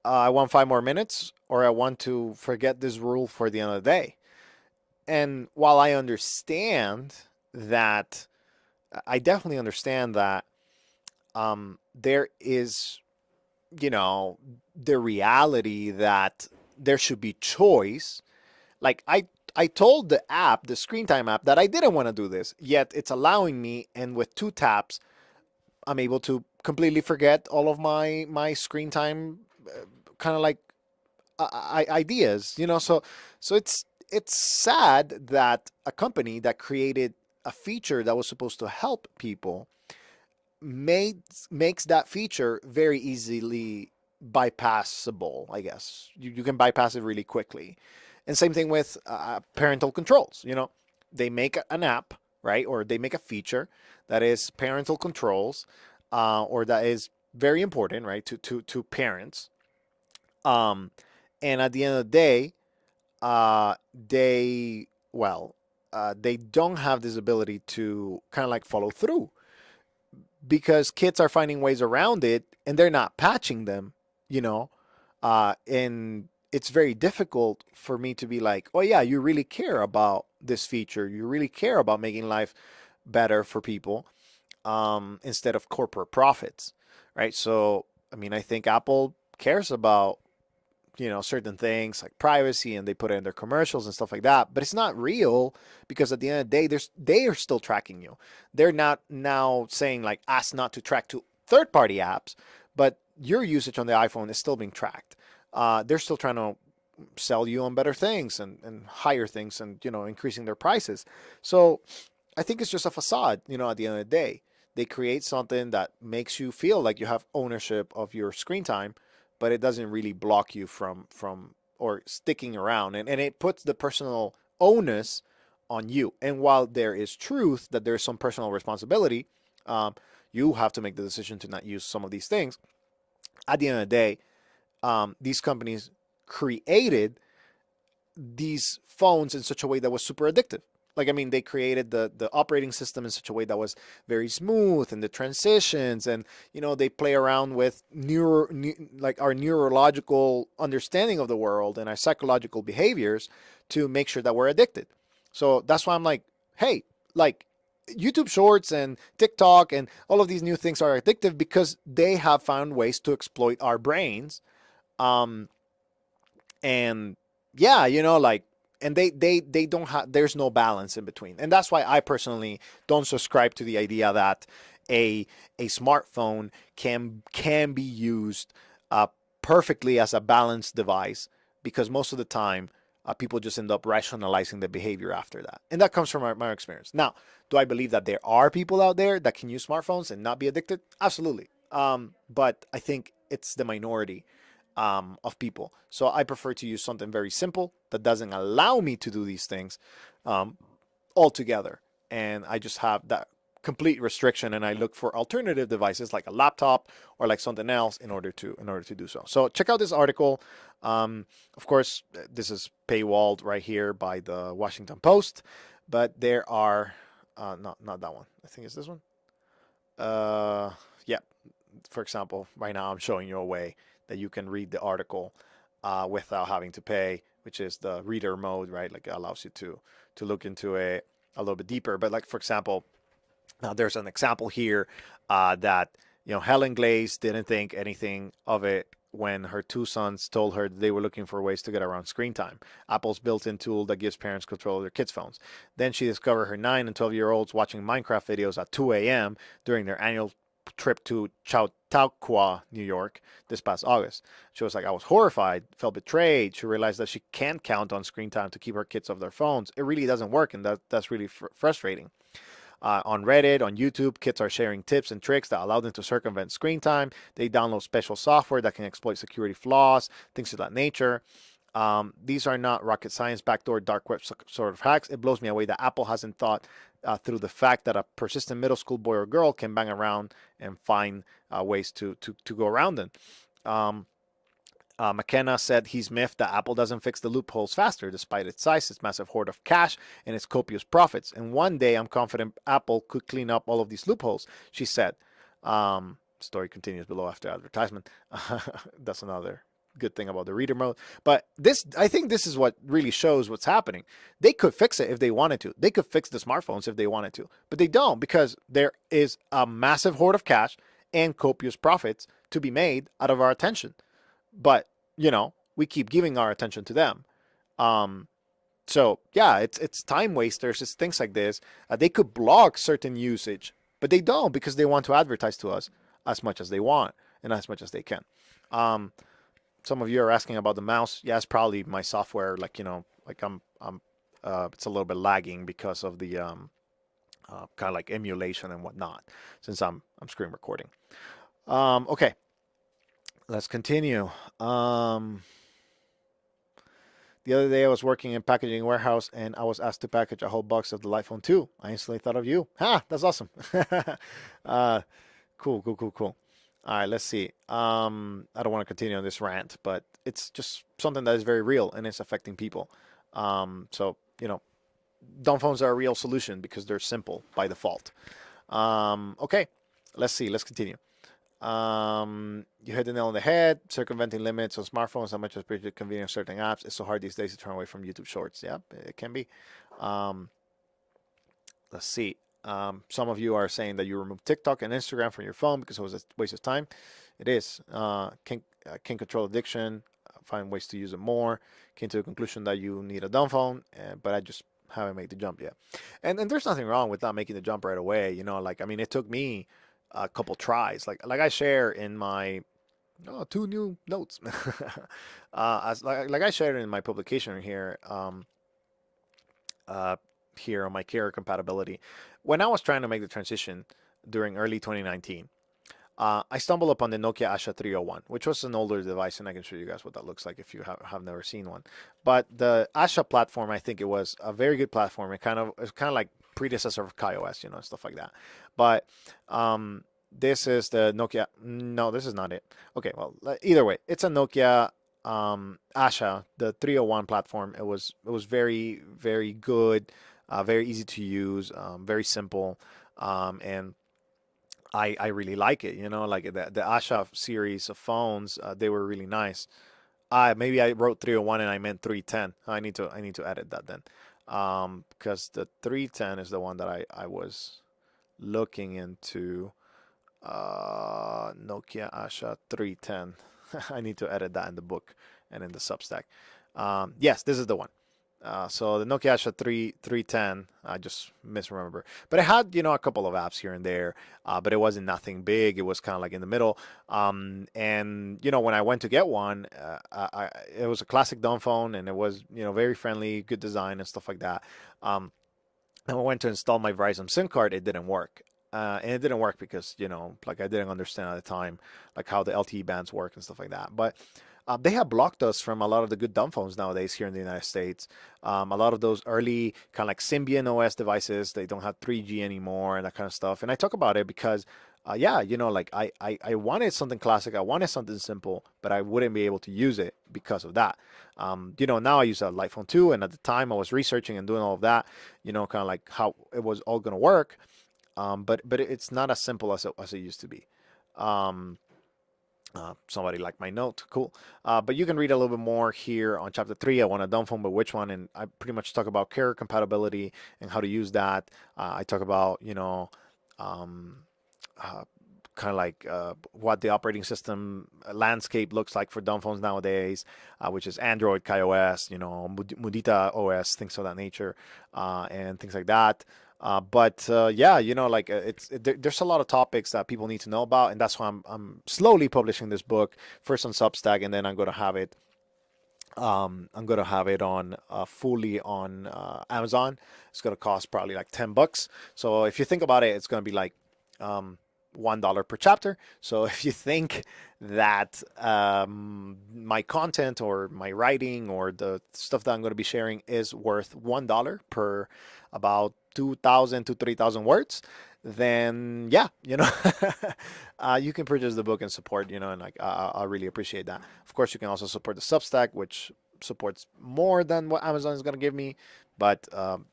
I want 5 more minutes, or I want to forget this rule for the end of the day. And while I understand that, I definitely understand that there is, you know, the reality that there should be choice. Like I told the app, the screen time app, that I didn't want to do this, yet it's allowing me, and with two taps, I'm able to completely forget all of my screen time kind of like ideas, so it's sad that a company that created a feature that was supposed to help people makes that feature very easily bypassable. I guess you can bypass it really quickly. And same thing with parental controls. They make an app, right, or they make a feature that is parental controls, or that is very important, right, to parents. um, and at the end of the day, they, well, they don't have this ability to kind of like follow through, because kids are finding ways around it and they're not patching them, you know. And it's very difficult for me to be like, oh yeah, you really care about this feature, you really care about making life better for people, instead of corporate profits, right? So I mean, I think Apple cares about, certain things like privacy, and they put it in their commercials and stuff like that, but it's not real, because at the end of the day, they are still tracking you. They're not now saying like, ask not to track to third party apps, but your usage on the iPhone is still being tracked. They're still trying to sell you on better things, and higher things, and increasing their prices. So I think it's just a facade. At the end of the day, they create something that makes you feel like you have ownership of your screen time, but it doesn't really block you from or sticking around, and it puts the personal onus on you. And while there is truth that there's some personal responsibility, um, you have to make the decision to not use some of these things. At the end of the day, these companies created these phones in such a way that was super addictive. Like, I mean, they created the operating system in such a way that was very smooth, and the transitions, and they play around with like our neurological understanding of the world and our psychological behaviors to make sure that we're addicted. So that's why I'm like, hey, like YouTube Shorts and TikTok and all of these new things are addictive because they have found ways to exploit our brains. Um, and yeah, like, and they don't have, there's no balance in between. And that's why I personally don't subscribe to the idea that a smartphone can be used perfectly as a balanced device, because most of the time people just end up rationalizing the behavior after that. And that comes from my experience. Now, do I believe that there are people out there that can use smartphones and not be addicted? Absolutely. But I think it's the minority of people. So I prefer to use something very simple that doesn't allow me to do these things um, altogether. And I just have that complete restriction, and I look for alternative devices like a laptop or like something else in order to do so. So check out this article. Of course, this is paywalled right here by the Washington Post, but there are not that one. I think it's this one. Yeah. For example, right now I'm showing you a way that you can read the article without having to pay, which is the reader mode, right? Like, it allows you to look into it a little bit deeper. But like, for example, now there's an example here that Helen Glaze didn't think anything of it when her two sons told her they were looking for ways to get around screen time. Apple's built-in tool that gives parents control of their kids' phones. Then she discovered her 9 and 12-year-olds watching Minecraft videos at 2 a.m. during their annual trip to Chautauqua, New York, this past August. She was like, I was horrified, felt betrayed. She realized that she can't count on screen time to keep her kids off their phones. It really doesn't work, and that's really frustrating. On Reddit, on YouTube, kids are sharing tips and tricks that allow them to circumvent screen time. They download special software that can exploit security flaws, things of that nature. These are not rocket science, backdoor, dark web sort of hacks. It blows me away that Apple hasn't thought through the fact that a persistent middle school boy or girl can bang around and find ways to go around them. McKenna said he's miffed that Apple doesn't fix the loopholes faster, despite its size, its massive hoard of cash, and its copious profits. And one day, I'm confident Apple could clean up all of these loopholes, she said. Story continues below after advertisement. That's another good thing about the reader mode. But I think this is what really shows what's happening. They could fix it if they wanted to. They could fix the smartphones if they wanted to. But they don't, because there is a massive hoard of cash and copious profits to be made out of our attention. But we keep giving our attention to them. So yeah, it's time wasters. It's things like this. They could block certain usage, but they don't, because they want to advertise to us as much as they want and as much as they can. Some of you are asking about the mouse. Yeah, it's probably my software. Like I'm it's a little bit lagging because of the kind of like emulation and whatnot, since I'm screen recording. Okay. Let's continue. The other day I was working in packaging warehouse, and I was asked to package a whole box of the Light Phone 2. I instantly thought of you. That's awesome. Cool. All right, let's see. I don't want to continue on this rant, but it's just something that is very real, and it's affecting people. So, dumb phones are a real solution because they're simple by default. Okay, let's see. Let's continue. You hit the nail on the head. Circumventing limits on smartphones, how much is pretty convenient of certain apps. It's so hard these days to turn away from YouTube Shorts. Yeah, it can be. Let's see. Some of you are saying that you remove TikTok and Instagram from your phone because it was a waste of time. It is. Can control addiction. Find ways to use it more. Came to the conclusion that you need a dumb phone, but I just haven't made the jump yet. And there's nothing wrong with not making the jump right away. It took me a couple tries. Like I share in my 2 new notes. As like I shared in my publication here, here on my carrier compatibility. When I was trying to make the transition during early 2019, I stumbled upon the Nokia Asha 301, which was an older device, and I can show you guys what that looks like if you have never seen one. But the Asha platform, I think it was a very good platform. It's kind of like predecessor of KaiOS, stuff like that. But this is the Nokia. No, this is not it. Okay, well, either way, it's a Nokia Asha, the 301 platform. It was very very good, very easy to use, very simple, and I really like it. Like the Asha series of phones, they were really nice. Maybe I wrote 301 and I meant 310. I need to edit that then, because the 310 is the one that I was looking into. Nokia Asha 310. I need to edit that in the book and in the Substack. Yes, this is the one. So the Nokia Asha 310, I just misremember. But it had, a couple of apps here and there, but it wasn't nothing big. It was kind of like in the middle. And, when I went to get one, it was a classic dumb phone, and it was, very friendly, good design and stuff like that. And I went to install my Verizon SIM card, it didn't work. And it didn't work because, like I didn't understand at the time, like how the LTE bands work and stuff like that. But they have blocked us from a lot of the good dumb phones nowadays here in the United States. A lot of those early kind of like Symbian OS devices, they don't have 3G anymore and that kind of stuff. And I talk about it because, yeah, like I wanted something classic, I wanted something simple, but I wouldn't be able to use it because of that. Now I use a Light Phone 2, and at the time I was researching and doing all of that, kind of like how it was all going to work. But it's not as simple as it used to be. Um, Somebody liked my note. Cool. But you can read a little bit more here on chapter 3. I want a dumb phone, but which one? And I pretty much talk about carrier compatibility and how to use that. I talk about, um, uh, kind of like what the operating system landscape looks like for dumb phones nowadays, which is Android, KaiOS, Mudita OS, things of that nature, and things like that. But yeah, like there's a lot of topics that people need to know about, and that's why I'm slowly publishing this book first on Substack, and then I'm gonna have it on fully on Amazon. It's gonna cost probably like $10. So if you think about it, it's gonna be like $1 per chapter. So if you think that my content or my writing or the stuff that I'm going to be sharing is worth $1 per about 2,000 to 3,000 words, then yeah, you can purchase the book and support, and like I really appreciate that. Of course, you can also support the Substack, which supports more than what Amazon is going to give me. But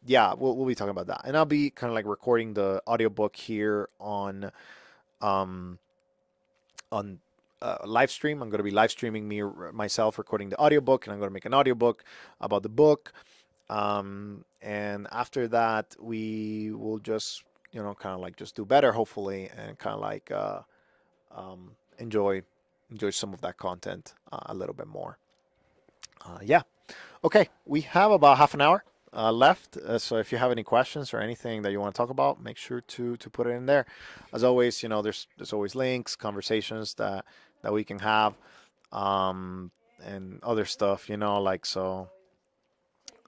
yeah, we'll be talking about that, and I'll be kind of like recording the audiobook here um, on live stream. I'm going to be live streaming myself recording the audiobook, and I'm going to make an audiobook about the book. And after that, we will just, kind of like just do better, hopefully, and kind of like enjoy some of that content a little bit more. Yeah. Okay, we have about half an hour left. So if you have any questions or anything that you want to talk about, make sure to put it in there. As always, there's always links, conversations that we can have, and other stuff. Like so.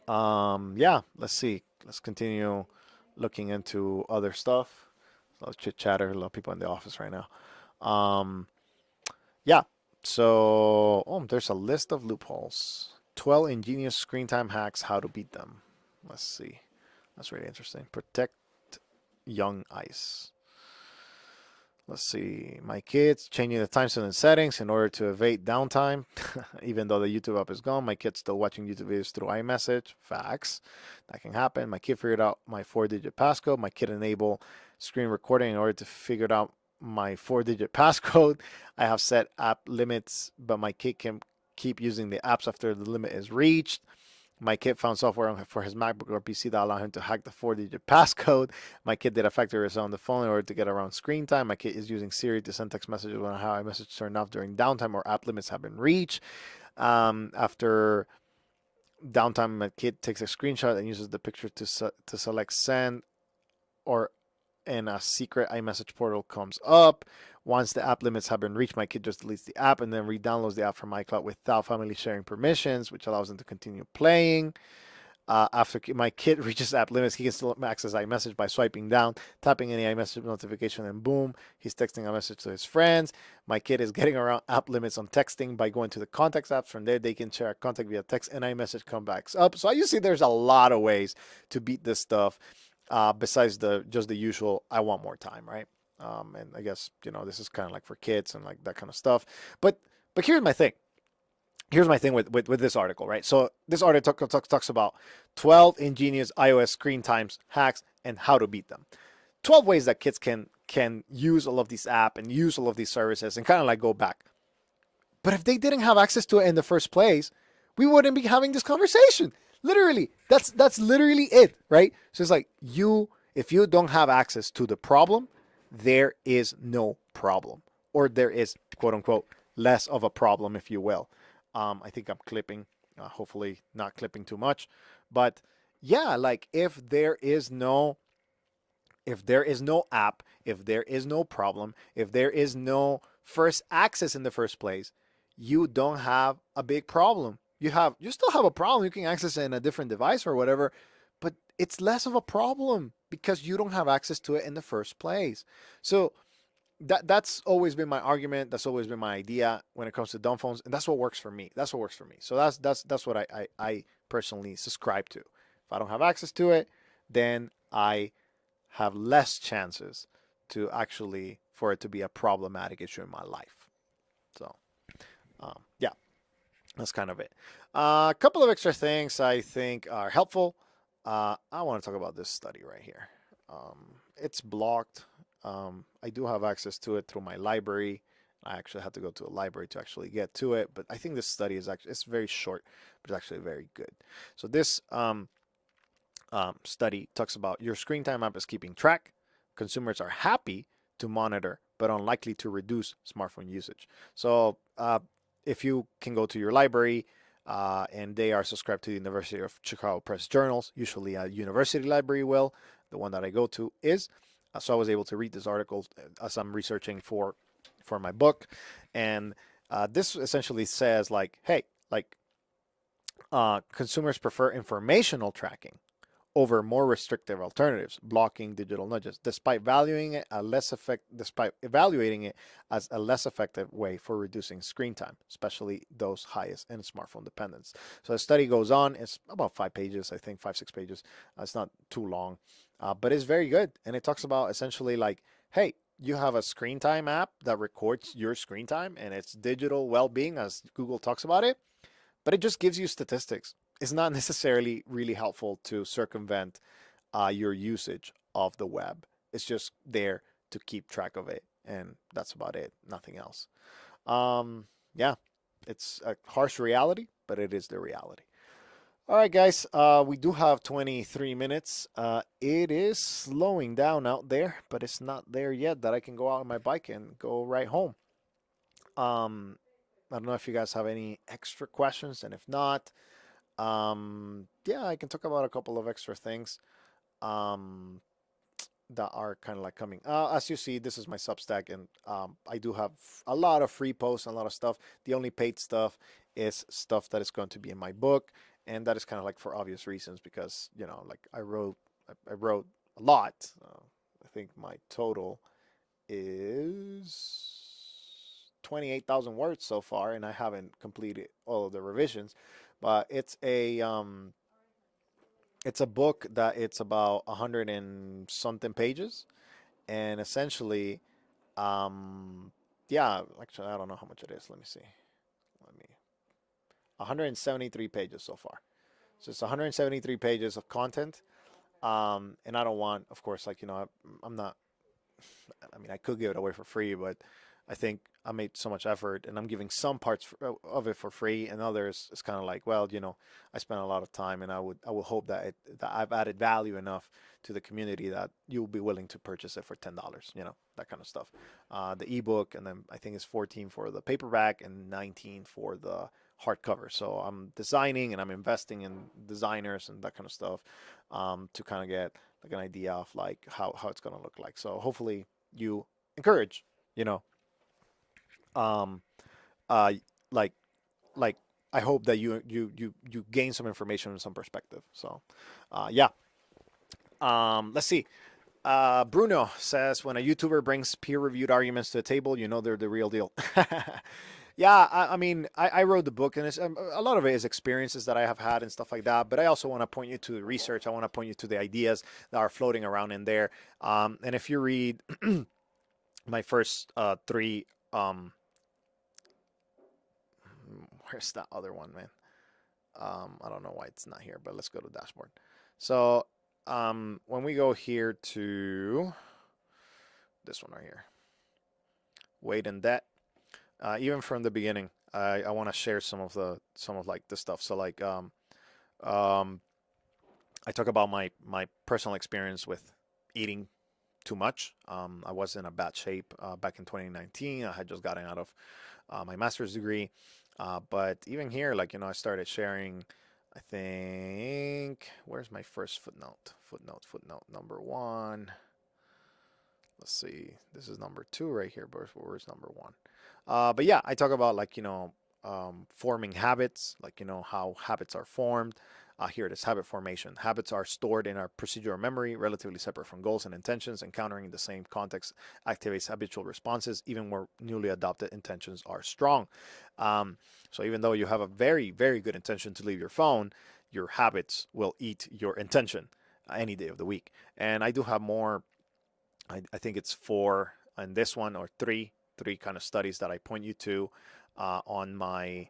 Yeah. Let's see. Let's continue looking into other stuff. A lot of chit chatter. A lot of people in the office right now. Yeah. So, there's a list of loopholes. 12 ingenious screen time hacks, how to beat them. Let's see. That's really interesting. Protect young eyes. Let's see. My kids changing the time zone and settings in order to evade downtime. Even though the YouTube app is gone, my kid's still watching YouTube videos through iMessage. Facts. That can happen. My kid figured out my 4-digit passcode. My kid enabled screen recording in order to figure out my 4-digit passcode. I have set app limits, but my kid can keep using the apps after the limit is reached. My kid found software for his MacBook or PC that allowed him to hack the 4-digit passcode. My kid did a factory reset on the phone in order to get around screen time. My kid is using Siri to send text messages when how iMessage turned off during downtime or app limits have been reached. After downtime, my kid takes a screenshot and uses the picture to select send, or and a secret iMessage portal comes up. Once the app limits have been reached, my kid just deletes the app and then re-downloads the app from iCloud without family sharing permissions, which allows them to continue playing. After my kid reaches app limits, he can still access iMessage by swiping down, tapping any iMessage notification, and boom, he's texting a message to his friends. My kid is getting around app limits on texting by going to the contacts apps. From there, they can share a contact via text and iMessage comebacks up. So you see, there's a lot of ways to beat this stuff, besides the just the usual "I want more time," right? And I guess this is kind of like for kids and like that kind of stuff. But here's my thing. Here's my thing with this article, right? So this article talks about 12 ingenious iOS screen times hacks and how to beat them. 12 ways that kids can use all of these apps and use all of these services and kind of like go back. But if they didn't have access to it in the first place, we wouldn't be having this conversation. Literally, that's literally it, right? So it's like if you don't have access to the problem, there is no problem, or there is quote unquote less of a problem, if you will. I think I'm clipping, hopefully not clipping too much, but yeah, like if there is no app, if there is no problem, if there is no first access in the first place, you don't have a big problem. You still have a problem. You can access it in a different device or whatever, but it's less of a problem because you don't have access to it in the first place. So that's always been my argument. That's always been my idea when it comes to dumb phones, and that's what works for me. That's what works for me. So that's what I personally subscribe to. If I don't have access to it, then I have less chances to actually for it to be a problematic issue in my life. So yeah, that's kind of it. A couple of extra things I think are helpful. I want to talk about this study right here. It's blocked. I do have access to it through my library. I actually had to go to a library to actually get to it, but I think this study is actually it's very short, but it's actually very good. So this study talks about your screen time app is keeping track. Consumers are happy to monitor, but unlikely to reduce smartphone usage. So if you can go to your library and they are subscribed to the University of Chicago Press journals, usually a university library will. The one that I go to is. So I was able to read this article as I'm researching for my book, and this essentially says like, hey, like consumers prefer informational tracking over more restrictive alternatives, blocking digital nudges, despite evaluating it as a less effective way for reducing screen time, especially those highest in smartphone dependence. So the study goes on. It's about 5 pages, I think 5, 6 pages. It's not too long, but it's very good. And it talks about essentially like, hey, you have a screen time app that records your screen time and it's digital well-being as Google talks about it, but it just gives you statistics. It's not necessarily really helpful to circumvent your usage of the web. It's just there to keep track of it, and that's about it. Nothing else. Yeah, it's a harsh reality, but it is the reality. All right, guys, we do have 23 minutes. It is slowing down out there, but it's not there yet that I can go out on my bike and go right home. Um, I don't know if you guys have any extra questions, and if not, yeah, I can talk about a couple of extra things um, that are kind of like coming. As you see, this is my Substack, and I do have a lot of free posts and a lot of stuff. The only paid stuff is stuff that is going to be in my book, and that is kind of like for obvious reasons because like I wrote a lot. I think my total is 28,000 words so far, and I haven't completed all of the revisions. But it's a book that it's about 100 and something pages, and essentially, um, yeah, actually I don't know how much it is. Let me see. Let me 173 pages so far. So it's 173 pages of content. And I don't want, of course, like I'm not. I mean, I could give it away for free, but I think I made so much effort, and I'm giving some parts of it for free, and others it's kind of like, well, I spent a lot of time, and I will hope that I've added value enough to the community that you'll be willing to purchase it for $10, that kind of stuff. The ebook, and then I think it's 14 for the paperback and 19 for the hardcover. So I'm designing and I'm investing in designers and that kind of stuff to kind of get like an idea of like how it's gonna look like. So hopefully you encourage, you know, um, uh, like like I hope that you gain some information and some perspective. So, yeah. Let's see. Bruno says, when a YouTuber brings peer-reviewed arguments to the table, you know they're the real deal. Yeah, I mean, I wrote the book, and a lot of it is experiences that I have had and stuff like that. But I also want to point you to the research. I want to point you to the ideas that are floating around in there. And if you read my first three, where's that other one, man? I don't know why it's not here, but let's go to dashboard. So when we go here to this one right here, weight and debt, even from the beginning, I want to share some of like the stuff. So like um, I talk about my personal experience with eating too much. I was in a bad shape back in 2019. I had just gotten out of my master's degree. But even here, like, I started sharing, I think, where's my first footnote? Footnote number one. Let's see. This is number two right here, but where's number one? But yeah, I talk about like, forming habits, like, how habits are formed. Here it is, habit formation. Habits are stored in our procedural memory, relatively separate from goals and intentions. Encountering the same context activates habitual responses, even where newly adopted intentions are strong. So even though you have a very, very good intention to leave your phone, your habits will eat your intention any day of the week. And I do have more. I think it's four in this one, or three kind of studies that I point you to on my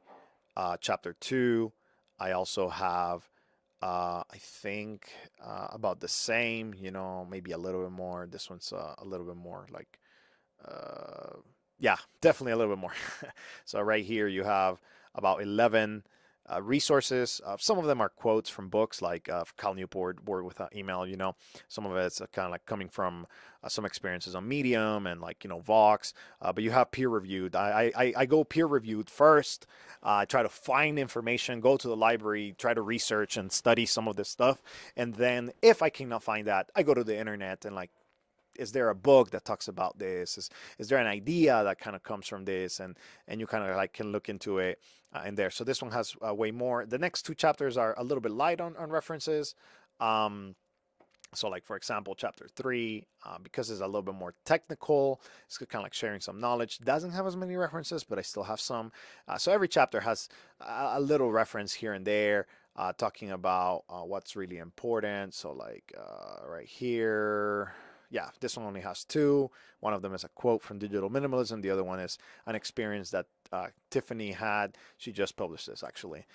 chapter 2. I also have, I think, about the same, maybe a little bit more. This one's a little bit more like, uh, yeah, definitely a little bit more. So right here you have about 11 resources. Some of them are quotes from books, like Cal Newport, Word with Email. Some of it's kind of like coming from some experiences on Medium and like Vox. But you have peer reviewed. I go peer reviewed first. I try to find information, go to the library, try to research and study some of this stuff, and then if I cannot find that, I go to the internet and like, is there a book that talks about this? Is there an idea that kind of comes from this? And you kind of like can look into it in there. So this one has way more. The next two chapters are a little bit light on references. So like, for example, chapter 3, because it's a little bit more technical, it's kind of like sharing some knowledge. Doesn't have as many references, but I still have some. So every chapter has a little reference here and there, talking about what's really important. So like right here, yeah, this one only has two. One of them is a quote from Digital Minimalism. The other one is an experience that Tiffany had. She just published this actually,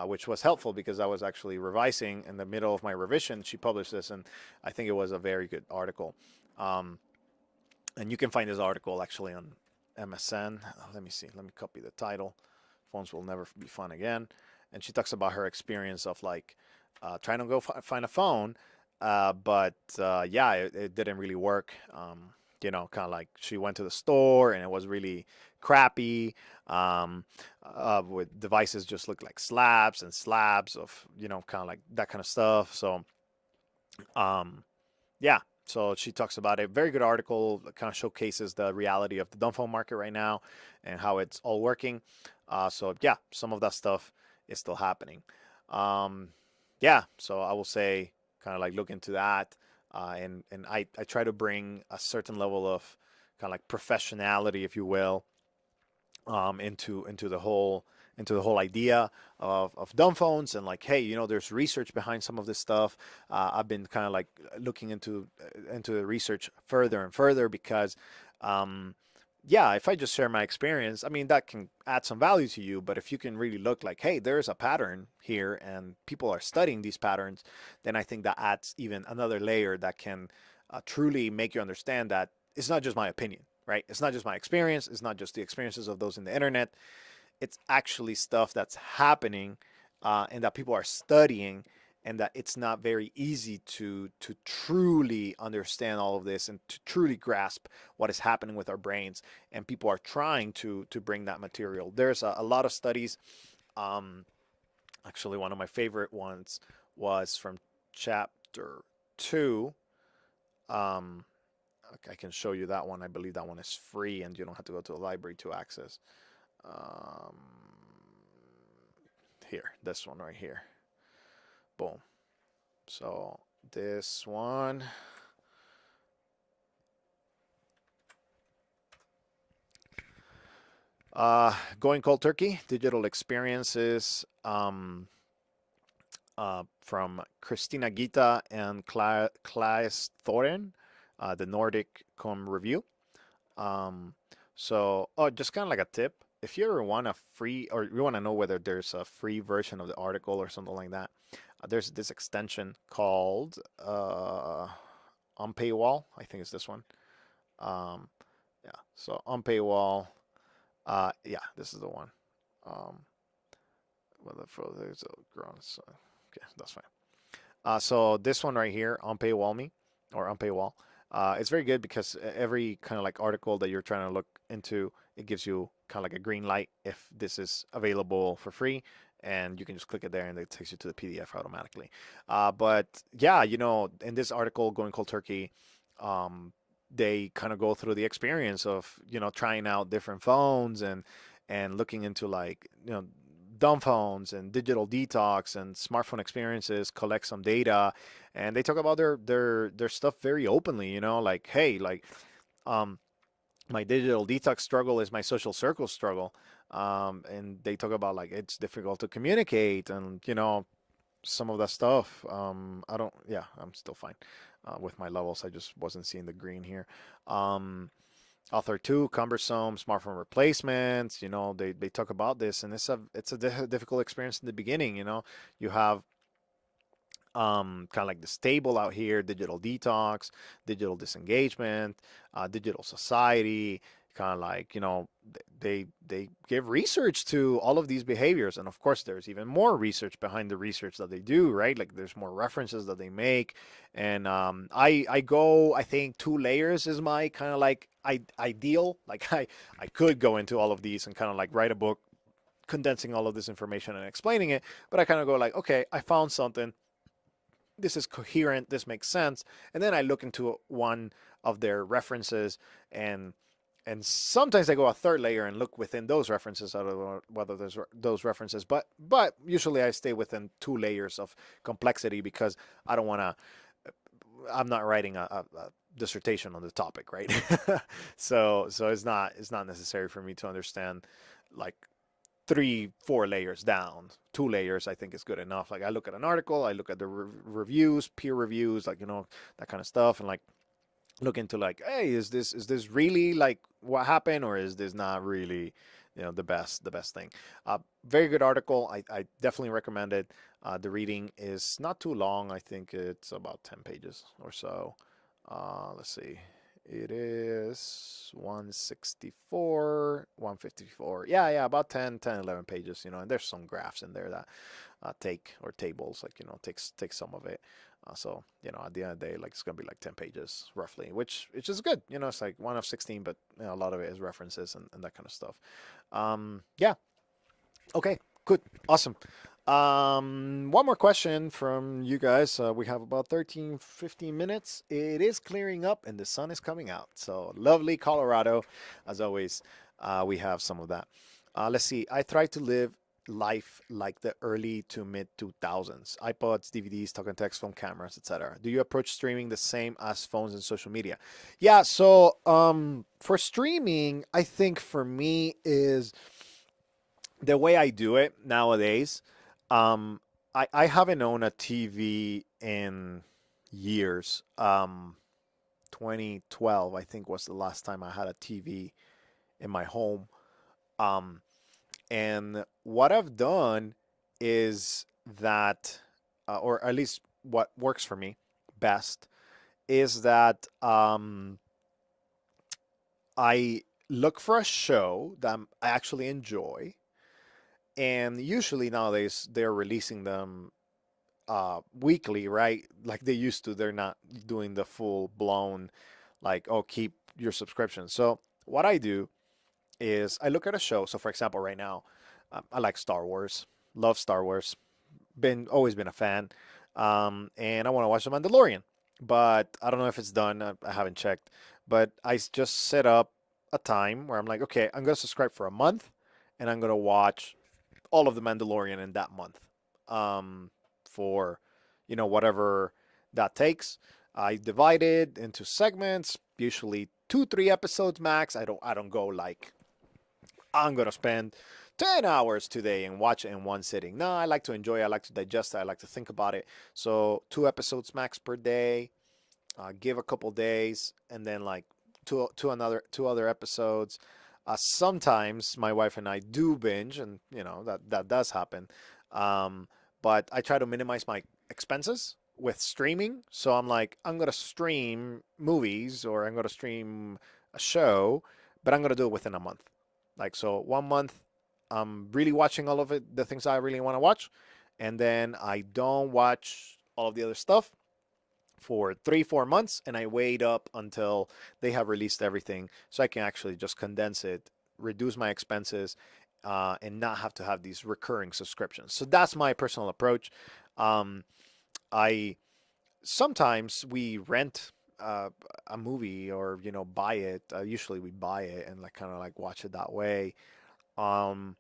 which was helpful because I was actually revising in the middle of my revision. She published this, and I think it was a very good article. And you can find this article actually on MSN. Let me see. Let me copy the title. Phones will never be fun again. And she talks about her experience of like trying to go find a phone, but yeah, it didn't really work. Kind of like she went to the store and it was really crappy. With devices just look like slabs and slabs of, kind of like that kind of stuff. So, yeah. So she talks about a very good article that kind of showcases the reality of the dumb phone market right now and how it's all working. So yeah, some of that stuff is still happening. Yeah, so I will say kind of like look into that, and I try to bring a certain level of kind of like professionality, if you will, into the whole idea of dumb phones, and like, hey, there's research behind some of this stuff. I've been kind of like looking into the research further and further because yeah, if I just share my experience, I mean, that can add some value to you. But if you can really look like, hey, there's a pattern here and people are studying these patterns, then I think that adds even another layer that can truly make you understand that it's not just my opinion, right? It's not just my experience. It's not just the experiences of those in the internet. It's actually stuff that's happening and that people are studying, and that it's not very easy to truly understand all of this and to truly grasp what is happening with our brains. And people are trying to bring that material. There's a lot of studies. Actually, one of my favorite ones was from chapter 2. Um, I can show you that one. I believe that one is free and you don't have to go to the library to access. Um, here, this one right here. Boom. So this one, going cold turkey, digital experiences, from Christina Gita and Claes Thoren, the Nordic Com review. Um, oh, just kind of like a tip. If you ever want a free, or you want to know whether there's a free version of the article or something like that, there's this extension called on paywall. I think it's this one. Um, yeah. So on paywall. Yeah, this is the one. Um, whether for there's a ground. So, okay, that's fine. So this one right here, on paywall me or on paywall, it's very good because every kind of like article that you're trying to look into, it gives you kind of like a green light if this is available for free, and you can just click it there and it takes you to the PDF automatically. But yeah, in this article, Going Cold Turkey, they kind of go through the experience of trying out different phones and looking into like dumb phones and digital detox and smartphone experiences, collect some data, and they talk about their stuff very openly. Like, hey, like, um, my digital detox struggle is my social circle struggle, and they talk about like it's difficult to communicate and some of that stuff. I don't, yeah, I'm still fine with my levels. I just wasn't seeing the green here. Um, Author two, cumbersome smartphone replacements. They talk about this, and it's a difficult experience in the beginning. You have kind of like this table out here: digital detox, digital disengagement, digital society. Kind of like they give research to all of these behaviors, and of course there's even more research behind the research that they do, right? Like there's more references that they make, and I think 2 layers is my kind of like ideal. Like I could go into all of these and kind of like write a book condensing all of this information and explaining it, but I kind of go like, okay, I found something, this is coherent, this makes sense, and then I look into one of their references, and sometimes I go a third layer and look within those references. I don't know whether there's those references, but usually I stay within 2 layers of complexity because I don't want to. I'm not writing a dissertation on the topic, right? So it's not necessary for me to understand like 3, 4 layers down. 2 layers I think is good enough. Like I look at an article, I look at the reviews, peer reviews, like that kind of stuff, and like look into like, hey, is this really like what happened, or is this not really the best thing. Very good article. I definitely recommend it. The reading is not too long. I think it's about 10 pages or so. Let's see, it is 164, 154. Yeah, about 11 pages, and there's some graphs in there that take, or tables, like, takes some of it. So, at the end of the day, like it's gonna be like 10 pages roughly, which is good. It's like 1 of 16, but a lot of it is references and that kind of stuff. Yeah. Okay, good. Awesome. One more question from you guys. We have about 13, 15 minutes. It is clearing up and the sun is coming out. So lovely Colorado. As always, we have some of that. Let's see. I try to live life like the early to mid 2000s. iPods, DVDs, talk and text, phone cameras, etc. Do you approach streaming the same as phones and social media? Yeah, so for streaming, I think for me is the way I do it nowadays. Um, I haven't owned a TV in years. 2012, I think, was the last time I had a TV in my home. Um, and what I've done is that, or at least what works for me best, is that I look for a show that I actually enjoy, and usually nowadays they're releasing them weekly, right? Like they used to. They're not doing the full blown, like, oh, keep your subscription. So what I do is I look at a show. So for example, right now, I like Star Wars, love Star Wars, been always been a fan, and I want to watch The Mandalorian, but I don't know if it's done. I haven't checked, but just set up a time where I'm like, okay, I'm gonna subscribe for a month, and I'm gonna watch all of the Mandalorian in that month, for whatever that takes. I divide it into segments, usually 2 3 episodes max. I don't go like I'm gonna spend 10 hours today and watch it in one sitting. No, I like to enjoy it. I like to digest it. I like to think about it. So 2 episodes max per day. Give a couple days, and then like two other episodes. Sometimes my wife and I do binge, and that does happen. Um, but I try to minimize my expenses with streaming. So I'm like, I'm gonna stream movies or I'm gonna stream a show, but I'm gonna do it within a month. Like so, 1 month, I'm really watching all of it, the things I really want to watch, and then I don't watch all of the other stuff for 3 4 months, and I wait up until they have released everything, so I can actually just condense it, reduce my expenses, and not have to have these recurring subscriptions. So that's my personal approach. Um, I Sometimes we rent a movie or buy it. Usually we buy it and like kind of like watch it that way. Um,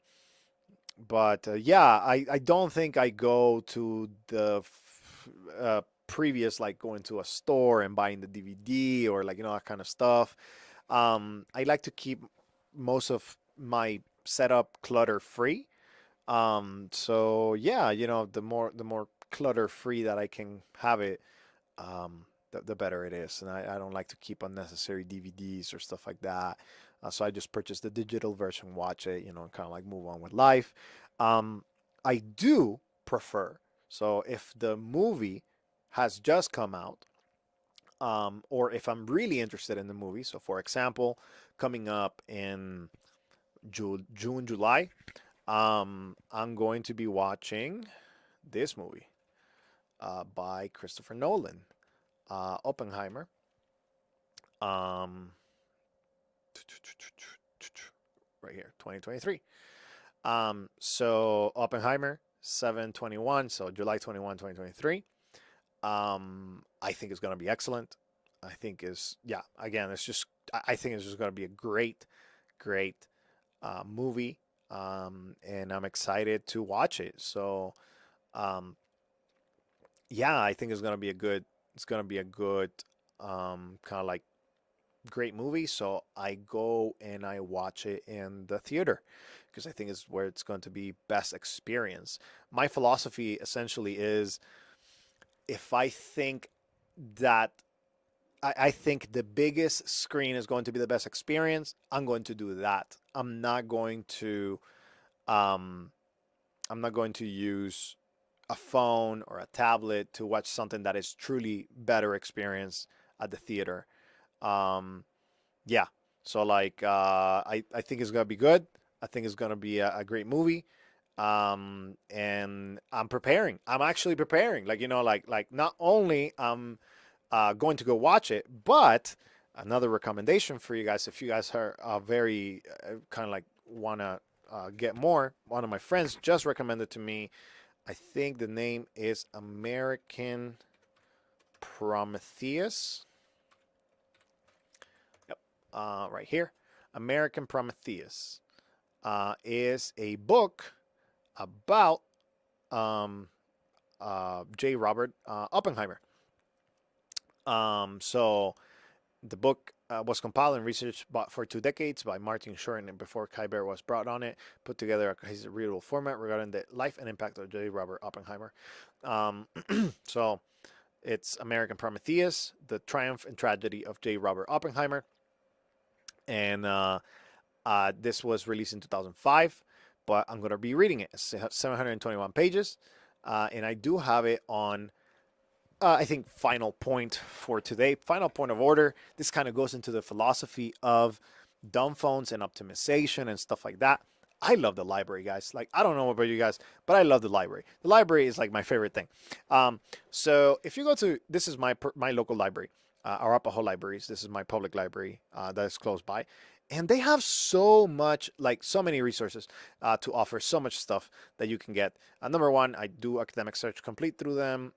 but yeah, I don't think I go to the previous like going to a store and buying the DVD or like that kind of stuff. I like to keep most of my setup clutter free. So yeah, the more clutter free that I can have it, the better it is. And I don't like to keep unnecessary DVDs or stuff like that. So I just purchase the digital version, watch it, and kind of like move on with life. Um, I do prefer, so if the movie has just come out, or if I'm really interested in the movie, so for example, coming up in June, July, I'm going to be watching this movie by Christopher Nolan, Oppenheimer. Um, right here, 2023. So Oppenheimer, 7/21, so July 21, 2023. I think it's going to be excellent. I think is yeah. Again, I think it's just going to be a great, great movie, and I'm excited to watch it. So, um, yeah, I think it's going to be a good. It's going to be a good kind of like great movie. So I go and I watch it in the theater because I think it's where it's going to be best experience. My philosophy essentially is if I think that I think the biggest screen is going to be the best experience, I'm going to do that. Um, I'm not going to use a phone or a tablet to watch something that is truly better experience at the theater. Um, yeah. So like I think it's gonna be good. I think it's gonna be a great movie. And I'm preparing. I'm actually preparing. Like like not only going to go watch it, but another recommendation for you guys if you guys are very kind of like wanna get more. One of my friends just recommended to me. I think the name is American Prometheus. Right here. American Prometheus is a book about J. Robert Oppenheimer. So the book was compiled and researched for 2 decades by Martin Short, and before Kyber was brought on it, put together a cohesive readable format regarding the life and impact of J. Robert Oppenheimer. Um, so it's American Prometheus, the triumph and tragedy of J. Robert Oppenheimer. And this was released in 2005, but I'm going to be reading it. It's 721 pages, and I do have it on, I think, final point for today. Final point of order. This kind of goes into the philosophy of dumb phones and optimization and stuff like that. I love the library, guys. Like, I don't know about you guys, but I love the library. The library is like my favorite thing. So if you go to, this is my local library, Arapaho Libraries. This is my public library that is close by. And they have so much, like so many resources to offer, so much stuff that you can get. Number one, I do academic search complete through them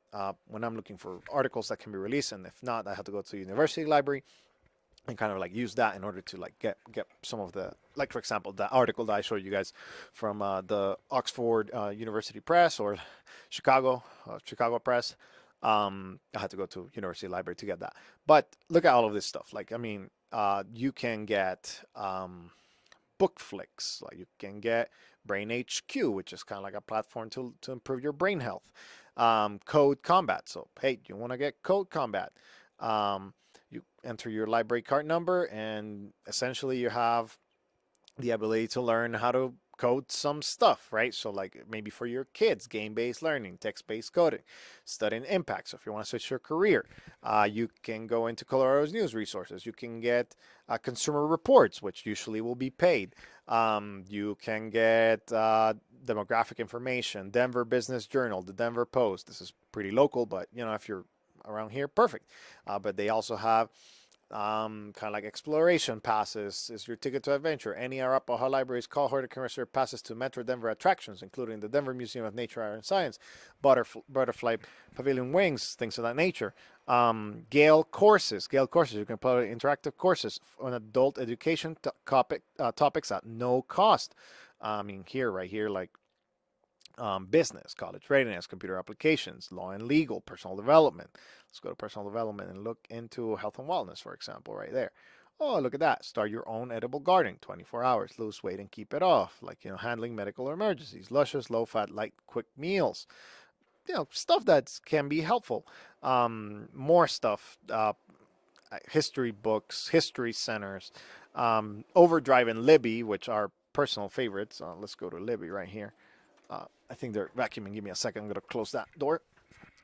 when I'm looking for articles that can be released. And if not, I have to go to the university library. and kind of like use that in order to like get some of the, like for example the article that I showed you guys from the Oxford University Press, or Chicago Press. I had to go to University Library to get that. But look at all of this stuff. Like I mean, you can get book flicks. Like you can get Brain HQ, which is kind of like a platform to improve your brain health. Code Combat. So hey, you want to get Code Combat? You enter your library card number, and essentially you have the ability to learn how to code some stuff, right? So like maybe for your kids, game-based learning, text-based coding, studying impact. So if you want to switch your career, you can go into Colorado's news resources. You can get consumer reports, which usually will be paid. You can get demographic information, Denver Business Journal, the Denver Post. This is pretty local, but you know, if you're around here, perfect. But they also have kind of like exploration passes is your ticket to adventure. Any Arapahoe Library's cohort can reserve passes to Metro Denver attractions, including the Denver Museum of Nature, Art, and Science, Butterfly Pavilion Wings, things of that nature. Gale courses. You can play interactive courses on adult education topics at no cost. I mean, right here, like business, college readiness, computer applications, law and legal, personal development. Let's go to personal development and look into health and wellness, for example, right there. Oh, look at that. Start your own edible garden, 24 hours, lose weight and keep it off. Like, handling medical emergencies, luscious, low fat, light, quick meals. Stuff that can be helpful. More stuff, history books, history centers, Overdrive and Libby, which are personal favorites. Let's go to Libby right here. I think they're vacuuming. Give me a second. I'm going to close that door.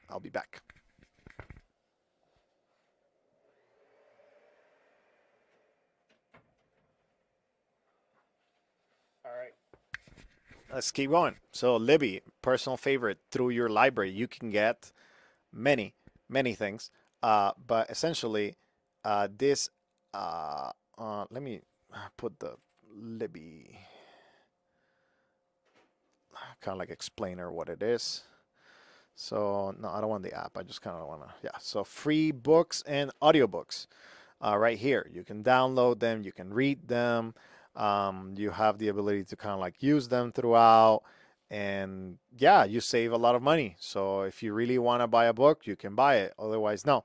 I'll be back. All right. Let's keep going. So, Libby, personal favorite through your library. You can get many, many things. But essentially, this, let me put the Libby, kind of like explainer what it is. So, no, I don't want the app. I just kind of want to, yeah. So, free books and audiobooks right here. You can download them, you can read them. You have the ability to kind of like use them throughout. And yeah, you save a lot of money. So, if you really want to buy a book, you can buy it. Otherwise, no.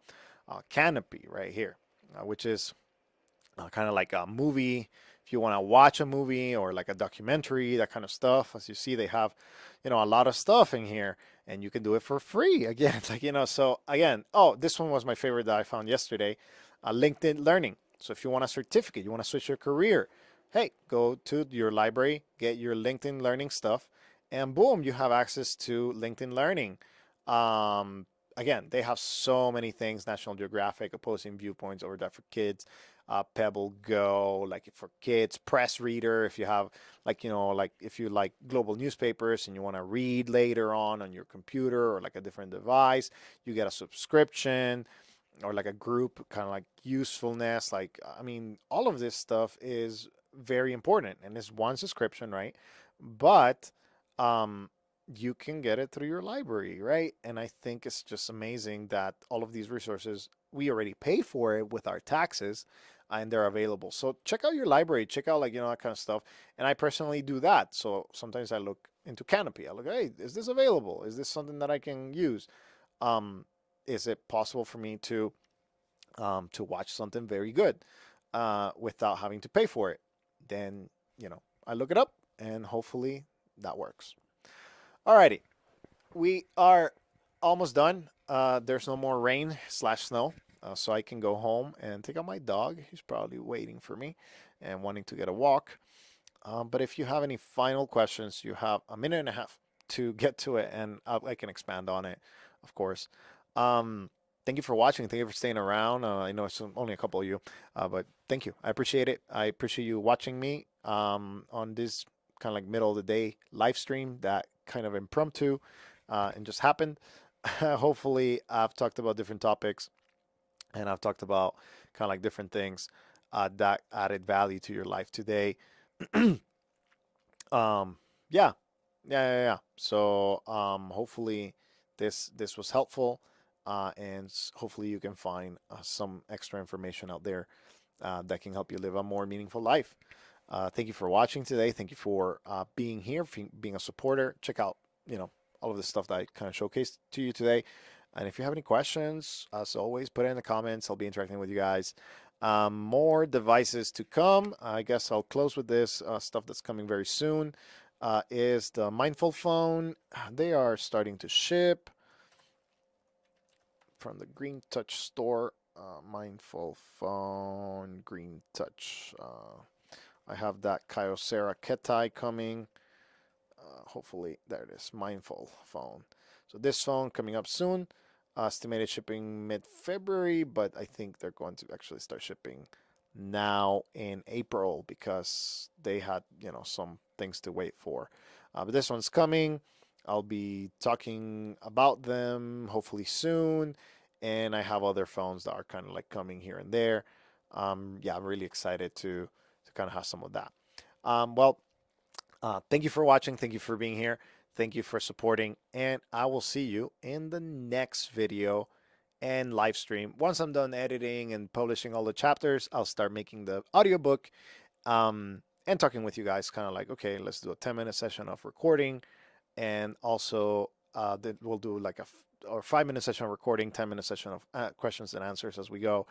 Canopy right here, which is kind of like a movie. If you want to watch a movie or like a documentary, that kind of stuff, as you see, they have, a lot of stuff in here, and you can do it for free. Again, like, so again, oh, this one was my favorite that I found yesterday, LinkedIn Learning. So if you want a certificate, you want to switch your career, hey, go to your library, get your LinkedIn Learning stuff, and boom, you have access to LinkedIn Learning. Again, they have so many things: National Geographic, Opposing Viewpoints, Overdrive for Kids, Pebble Go, like for kids, Press Reader. If you have, like, like if you like global newspapers and you want to read later on your computer or like a different device, you get a subscription, or like a group kind of like usefulness. Like, I mean, all of this stuff is very important, and it's one subscription, right? But um, you can get it through your library, right? And I think it's just amazing that all of these resources, we already pay for it with our taxes, and they're available. So check out your library, check out, like, that kind of stuff. And I personally do that. So sometimes I look into Canopy. I look, hey, is this available? Is this something that I can use? Um, is it possible for me to watch something very good without having to pay for it? Then, I look it up, and hopefully that works. Alrighty, we are almost done. There's no more rain slash snow, so I can go home and take out my dog. He's probably waiting for me and wanting to get a walk. But if you have any final questions, you have a minute and a half to get to it, and I can expand on it, of course. Thank you for watching. Thank you for staying around. I know it's only a couple of you, but thank you. I appreciate it. I appreciate you watching me on this kind of like middle of the day live stream that kind of impromptu and just happened. Hopefully, I've talked about different topics, and I've talked about kind of like different things that added value to your life today. um, yeah, yeah. So hopefully this was helpful, and hopefully you can find some extra information out there that can help you live a more meaningful life. Thank you for watching today. Thank you for being here, being a supporter. Check out, all of the stuff that I kind of showcased to you today. And if you have any questions, as always, put it in the comments. I'll be interacting with you guys. More devices to come. I guess I'll close with this stuff that's coming very soon. Is the Mindful phone. They are starting to ship from the Green Touch store. Mindful phone, Green Touch. I have that Kyocera Ketai coming. Hopefully, there it is. Mindful phone. So this phone coming up soon. Estimated shipping mid-February, but I think they're going to actually start shipping now in April because they had, some things to wait for. But this one's coming. I'll be talking about them hopefully soon, and I have other phones that are kind of like coming here and there. Yeah, I'm really excited to kind of have some of that. Well, thank you for watching. Thank you for being here. Thank you for supporting. And I will see you in the next video and live stream. Once I'm done editing and publishing all the chapters, I'll start making the audiobook and talking with you guys, kind of like, okay, let's do a 10-minute session of recording. And also, then we'll do like or 5-minute session of recording, 10-minute session of questions and answers as we go.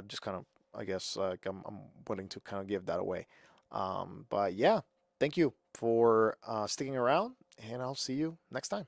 Just kind of, I guess, like I'm willing to kind of give that away. But yeah, thank you for sticking around, and I'll see you next time.